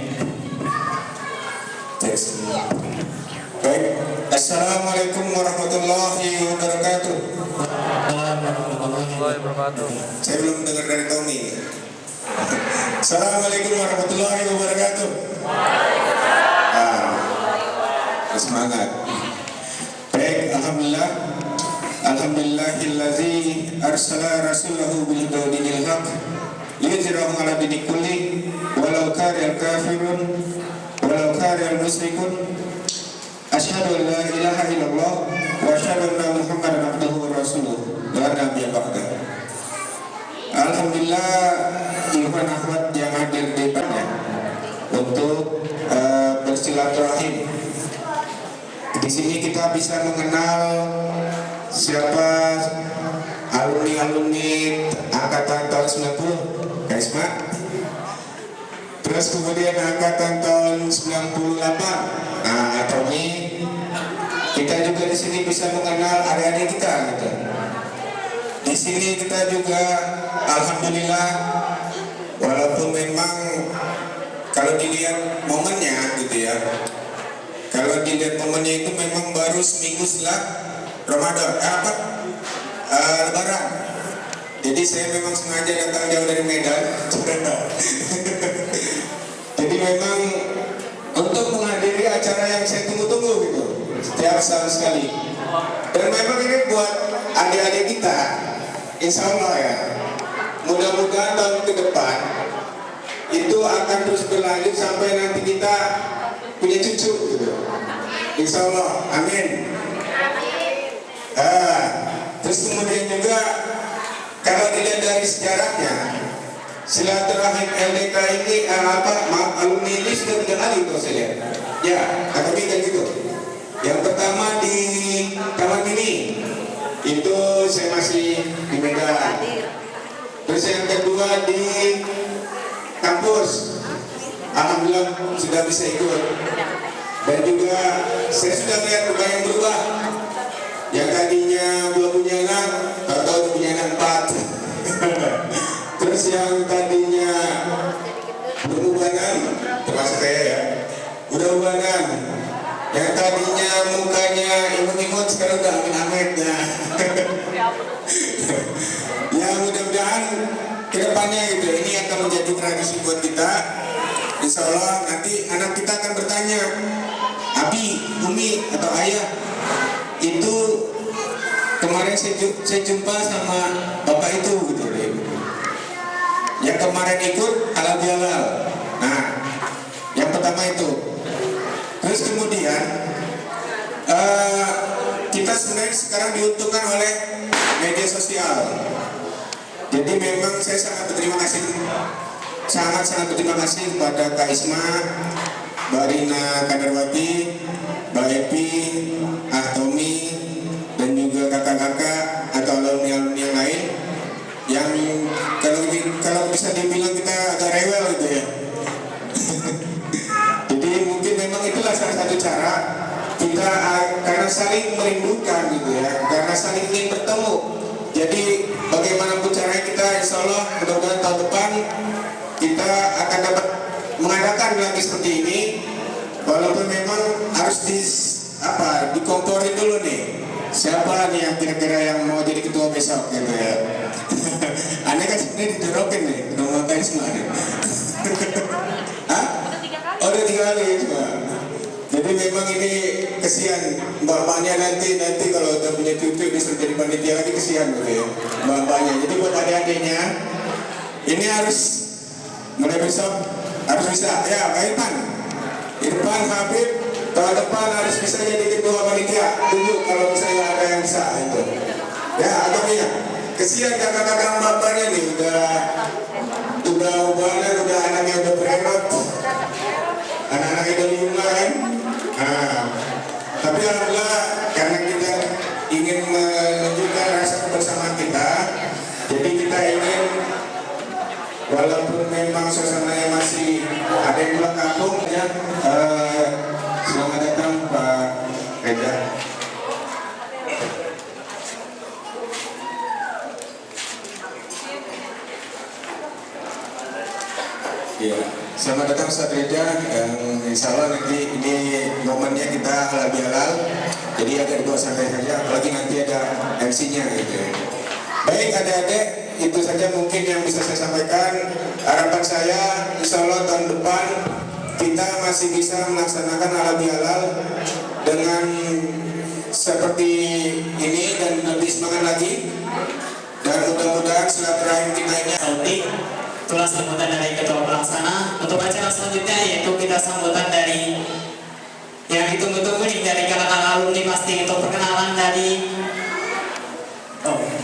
Baik, Assalamualaikum warahmatullahi wabarakatuh. Saya belum dengar dari Tommy. Assalamualaikum warahmatullahi wabarakatuh. Semangat. Baik, alhamdulillah. Alhamdulillahillazi arsala rasulahu bil huda wa dinil haq liyuzhirahu ala dini kulli walau karihal kafirun walau karihal musyrikun. Asyhadu an la ilaha illallah wa asyhadu anna Muhammadan abduhu wa rasuluh. La nabiyya ba'da. Alhamdulillah, ikhwan akhwat yang hadir di depannya untuk bersilaturahim. Di sini kita bisa mengenal siapa alumni angkatan tahun 90, Kak Isma. Terus kemudian angkatan tahun 98. Nah, Tommy. Kita juga di sini bisa mengenal adik-adik kita gitu. Di sini kita juga alhamdulillah, walaupun memang kalau dilihat momennya gitu ya. Kalau dilihat momennya itu memang baru seminggu setelah Ramadan, Lebaran. Jadi saya memang sengaja datang jauh dari Medan. Jadi memang untuk menghadiri acara yang saya tunggu-tunggu gitu, setiap tahun sekali. Dan memang ini buat adik-adik kita, insya Allah ya, mudah-mudahan tahun ke depan itu akan terus berlanjut sampai nanti kita punya cucu gitu. Insya Allah, amin. Terus kemudian juga kalau dilihat dari sejarahnya, silaturahim LDK ini alumni ini sudah 3 kali kalau saya lihat. Ya, atau kan gitu. Yang pertama di Taman Mini, itu saya masih di Medan. Terus yang kedua di kampus, alhamdulillah sudah bisa ikut. Dan juga saya sudah melihat rumah yang berubah. Yang tadinya belum punya anak, atau punya anak 4. Terus yang tadinya berubanan, termasuk saya ya, udah ubanan. Yang tadinya mukanya imut-imut, sekarang udah amit-amit. Nah. Ya mudah-mudahan kedepannya gitu, ini akan menjadi tradisi buat kita. Insya Allah nanti anak kita akan bertanya, Abi, Umi, atau Ayah, itu kemarin saya jumpa sama bapak itu gitu deh. Yang kemarin ikut halal bihalal. Nah, yang pertama itu. Terus kemudian kita sebenarnya sekarang diuntungkan oleh media sosial. Jadi memang saya sangat berterima kasih, sangat berterima kasih kepada Kak Isma, Mbak Rina Kadarwati, Mbak Epi, Tommy, dan juga kakak-kakak atau alumni-alumni yang lain yang kalau bisa dibilang kita agak rewel gitu ya. Jadi mungkin memang itulah salah satu cara kita karena saling merindukan gitu ya, karena saling ingin bertemu. Jadi bagaimanapun caranya kita, insya Allah mudah-mudahan tahun depan kita akan dapat mengadakan lagi seperti ini, walaupun memang harus dikomporin dulu nih. Siapa nih yang kira-kira yang mau jadi ketua besok gitu ya. Aneh kan sebenarnya dijorokin nih, nomor tadi semua nih. Hah? Oh, udah 3 kali semua. Jadi memang ini kesian mbak-mbaknya nanti kalau udah punya cucu bisa jadi panitia lagi, kesian gitu ya mbak-mbaknya. Jadi buat adik-adiknya ini harus mulai besok harus bisa ya Pak Irfan Habib tahun depan harus bisa jadi ketua panitia dulu kalau misalnya ada yang bisa itu. Ya agaknya kesian kakak-kakak mbak-mbaknya nih udah ubanan, udah anaknya udah berhemat, anak-anaknya udah 5 kan. Nah, tapi alhamdulillah karena kita ingin menunjukkan rasa kebersamaan kita, jadi kita ingin walaupun memang suasananya masih ada yang pulang kampung ya. Selamat datang Pak Reza. Ya, selamat datang Ustaz Reza. Insya Allah nanti ini momennya kita halal bihalal, jadi agak dibawa santai saja, apalagi nanti ada MC-nya gitu. Baik adik-adik, itu saja mungkin yang bisa saya sampaikan. Harapan saya insya Allah tahun depan kita masih bisa melaksanakan halal bihalal dengan seperti ini dan lebih semangat lagi, dan mudah-mudahan silaturahim kita ini Itulah sambutan dari ketua pelaksana. Untuk acara selanjutnya yaitu kita sambutan dari yang ditunggu-tunggu nih dari kalangan alumni pasti untuk perkenalan dari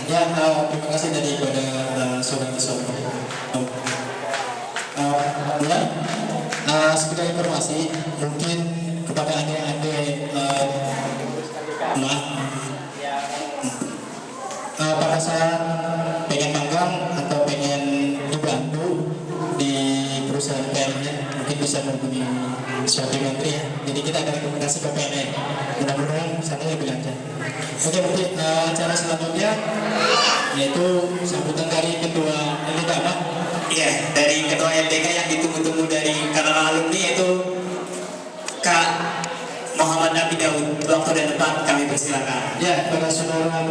terima kasih daripada saudara-saudara. Sekedar informasi mungkin kepada adik-adik pada saat pengen magang atau pengen dibantu di perusahaan PLN mungkin bisa menghubungi suatu menteri ya. Jadi kita akan rekomendasi ke PLN. Mudah-mudahan sana lebih lancar. Oke, mungkin acara selanjutnya yaitu sambutan dari ketua LDK Pak. Iya, dari ketua LDK yang ditunggu-tunggu dari kalangan alumni yaitu Kak Muhammad Nabi Daud. Waktu dan tempat kami persilakan. Ya, pada saudara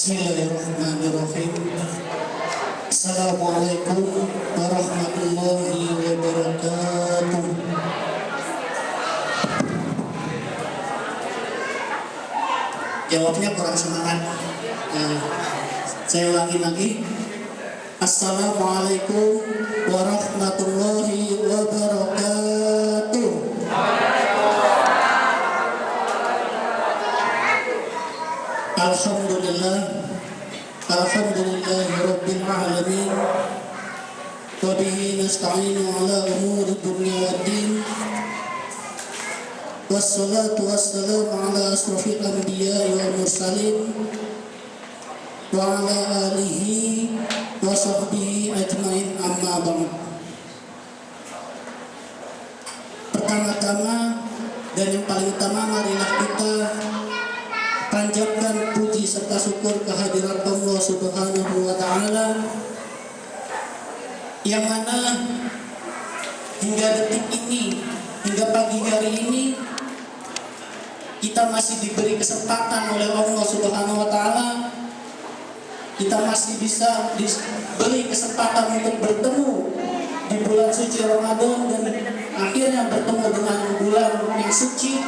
Bismillahirrahmanirrahim. Assalamualaikum warahmatullahi wabarakatuh. Jawabnya kurang semangat. Saya ulangi lagi. Assalamualaikum warahmatullahi wabarakatuh. Alhamdulillahi Rabbil Alamin. Wa bihi nasta'inu ala umuri dunya waddin. Wassalatu wassalamu ala asrafil anbiya'i wal mursalin wa ala alihi wa sahbihi ajmain, amma ba'd. Pertama-tama dan yang paling utama, marilah kita panjatkan puji serta syukur kehadirat Allah Subhanahu wa Ta'ala yang mana hingga detik ini, hingga pagi hari ini kita masih diberi kesempatan oleh Allah Subhanahu wa taala. Kita masih bisa diberi kesempatan untuk bertemu di bulan suci Ramadan dan akhirnya bertemu dengan bulan yang suci,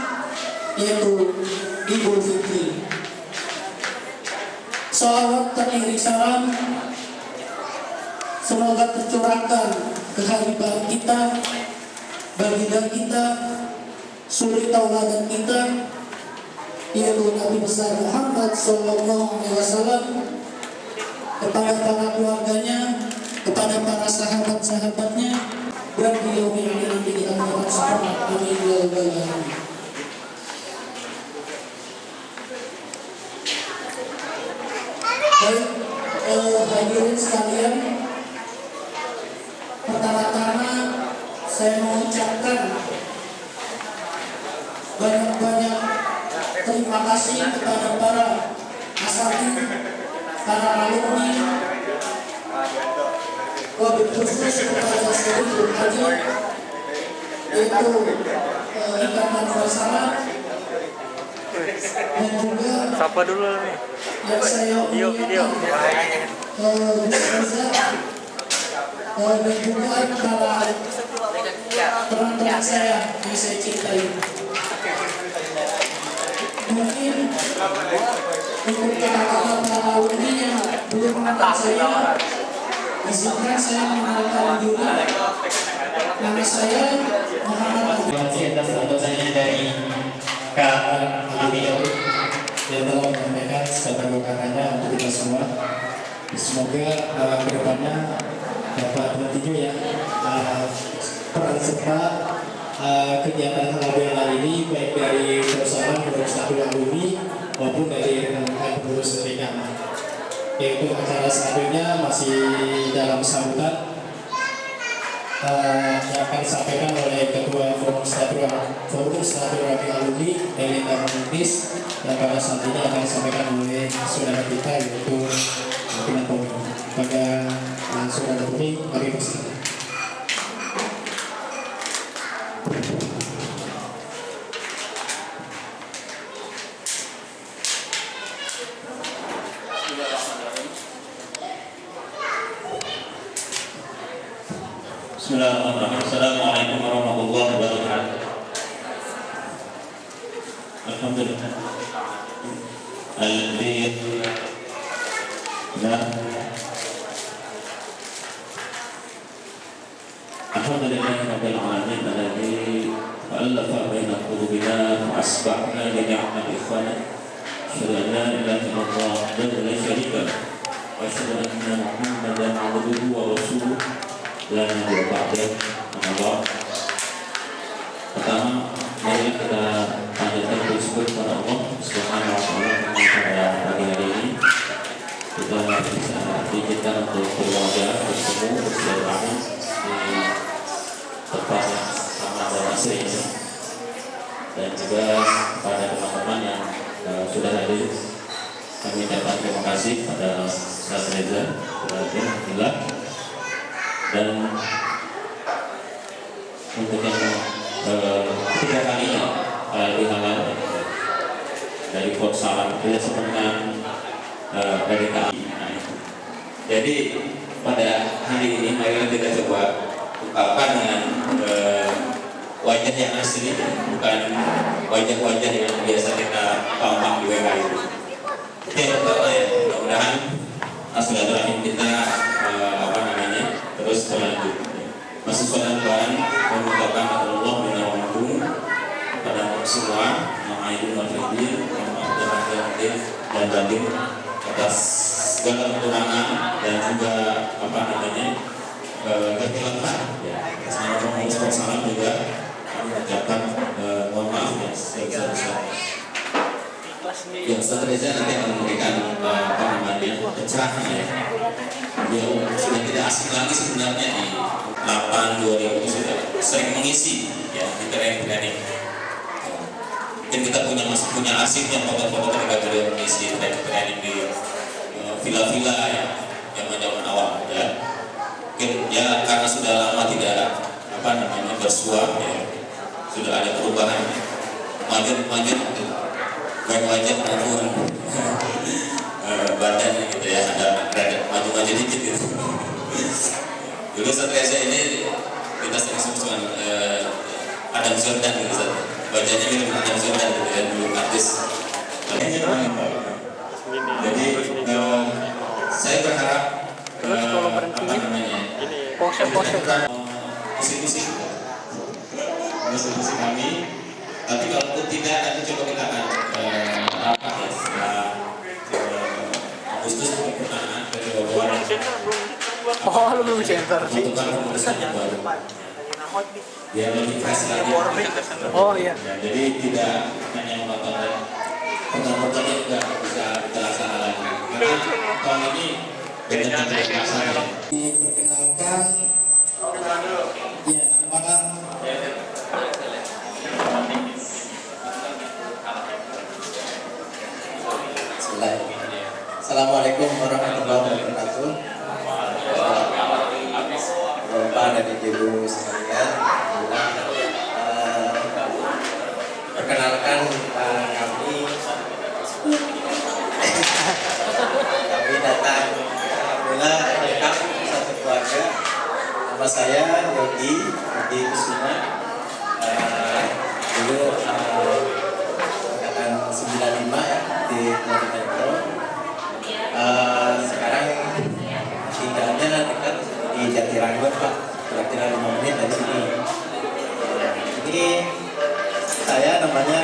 yaitu Idul Fitri. Salawat teriring salam semoga tercurahkan ke habibah kita, baginda kita, suri tauladan kita, yaitu Nabi besar Muhammad SAW, kepada para keluarganya, kepada para sahabat-sahabatnya, dan di yaumil akhir nanti kita mendapat syafaat. Amin ya rabbal alamin. Baik, hadirin sekalian, pertama-tama saya mengucapkan banyak-banyak terima kasih kepada para asatidz, para alumni, wabil khusus kepada Syariful Haji, yaitu Ikatan Falsafah, dan juga Sapa dulu nih. yang saya Video. Gus Riza, dan juga para teman-teman saya yang saya cintai. Mungkin untuk kata-kata para alumni yang belum mengenal saya, izinkan saya mengenalkan diri. Nama saya Muhammad Terima kasih atas sambutannya dari Kak Beliau yang telah menyampaikan secara berkaranya untuk kita semua. Semoga kedepannya dapat continue ya peran serta kegiatan halal bihalal ini, baik dari perusahaan stabil alumni maupun dari rekan-rekan pengurus mereka. Yaitu acara selanjutnya masih dalam sambutan yang akan disampaikan oleh Ketua Forum Silaturahmi Alumni dari Komunitas, yang pada saat ini akan disampaikan oleh saudara kita, yaitu pimpinan komite. Pada saudara Tommy, kami persilakan. Bismillahirrahmanirrahim. Assalamualaikum warahmatullahi wabarakatuh. Alhamdulillah. Alhamdulillahirabbil alamin alladzi alafa baina qulubina wa asbahna bi ni'mati ikhwana. Asyhadu an la ilaha illallah wahdahu la syarika lahu wa asyhadu anna Muhammadan 'abduhu wa rasuluh. Dan yang ba'da, Allah. Pertama, mari kita panjatkan bersyukur kepada Allah Subhanahu wa taala pada pagi hari ini kita bisa diizinkan untuk keluarga bertemu bersilaturahmi di tempat yang sama dan asri ini, dan juga kepada teman-teman yang sudah hadir kami ucapkan terima kasih pada Ustaz Reza Alhamdulillah. Dan untuk yang ketiga kalinya di halal dari Korsalam kita sebenarnya dari KI. Jadi pada hari ini mari kita coba ungkapkan dengan wajah yang asli, bukan wajah-wajah yang biasa kita tampak di WK itu. Yang pertama ya, mudah-mudahan silaturahim kita terus berlanjut. Masih sholat lebaran, mengucapkan Allah binawamkum kepada semua ma'aidun wal faidin, dan batin atas segala kekurangan dan juga kehilangan. Sama pengurus Korsalam juga kami mengucapkan mohon maaf yang sebesar-besarnya. Yang Ustaz Reza nanti akan memberikan pencerahan ya. Dia sudah tidak asing lagi sebenarnya di 8-2000 sudah sering mengisi ya di training. Mungkin kita masih punya asiknya foto-foto ketika beliau mengisi training di villa-villa ya zaman-zaman awal ya. Mungkin mungkin ya karena sudah lama tidak bersua, ya, sudah ada perubahan mager gitu. Baik wajah perempuan badannya gitu ya, ada maju dikit gitu. Dulu Satria ini kita sering sebut Adam Jordan gitu, wajahnya mirip Adam Jordan gitu ya, dulu artis. Jadi saya berharap institusi kami, tapi kalaupun tidak nanti coba kita akan rapat ya setelah Agustus pertengahan dari Bogor. Oh, lu belum center sih. Membutuhkan keputusan yang baru. Biar lebih fresh lagi. Oh iya. Ya, jadi tidak hanya menonton dan program-programnya juga bisa kita laksanakan lagi. Karena tahun ini beda dengan biasanya. Diperkenalkan, ya nama Assalamualaikum warahmatullahi wabarakatuh. Bapak dan Ibu sekalian, perkenalkan kami datang alhamdulillah lengkap satu keluarga. Nama saya Yogi Kusuma. Dulu angkatan 95 ya di Polri Metro. Sekarang tinggalnya dekat di Jatiranggot Pak, kira-kira 5 menit dari sini. Ini saya namanya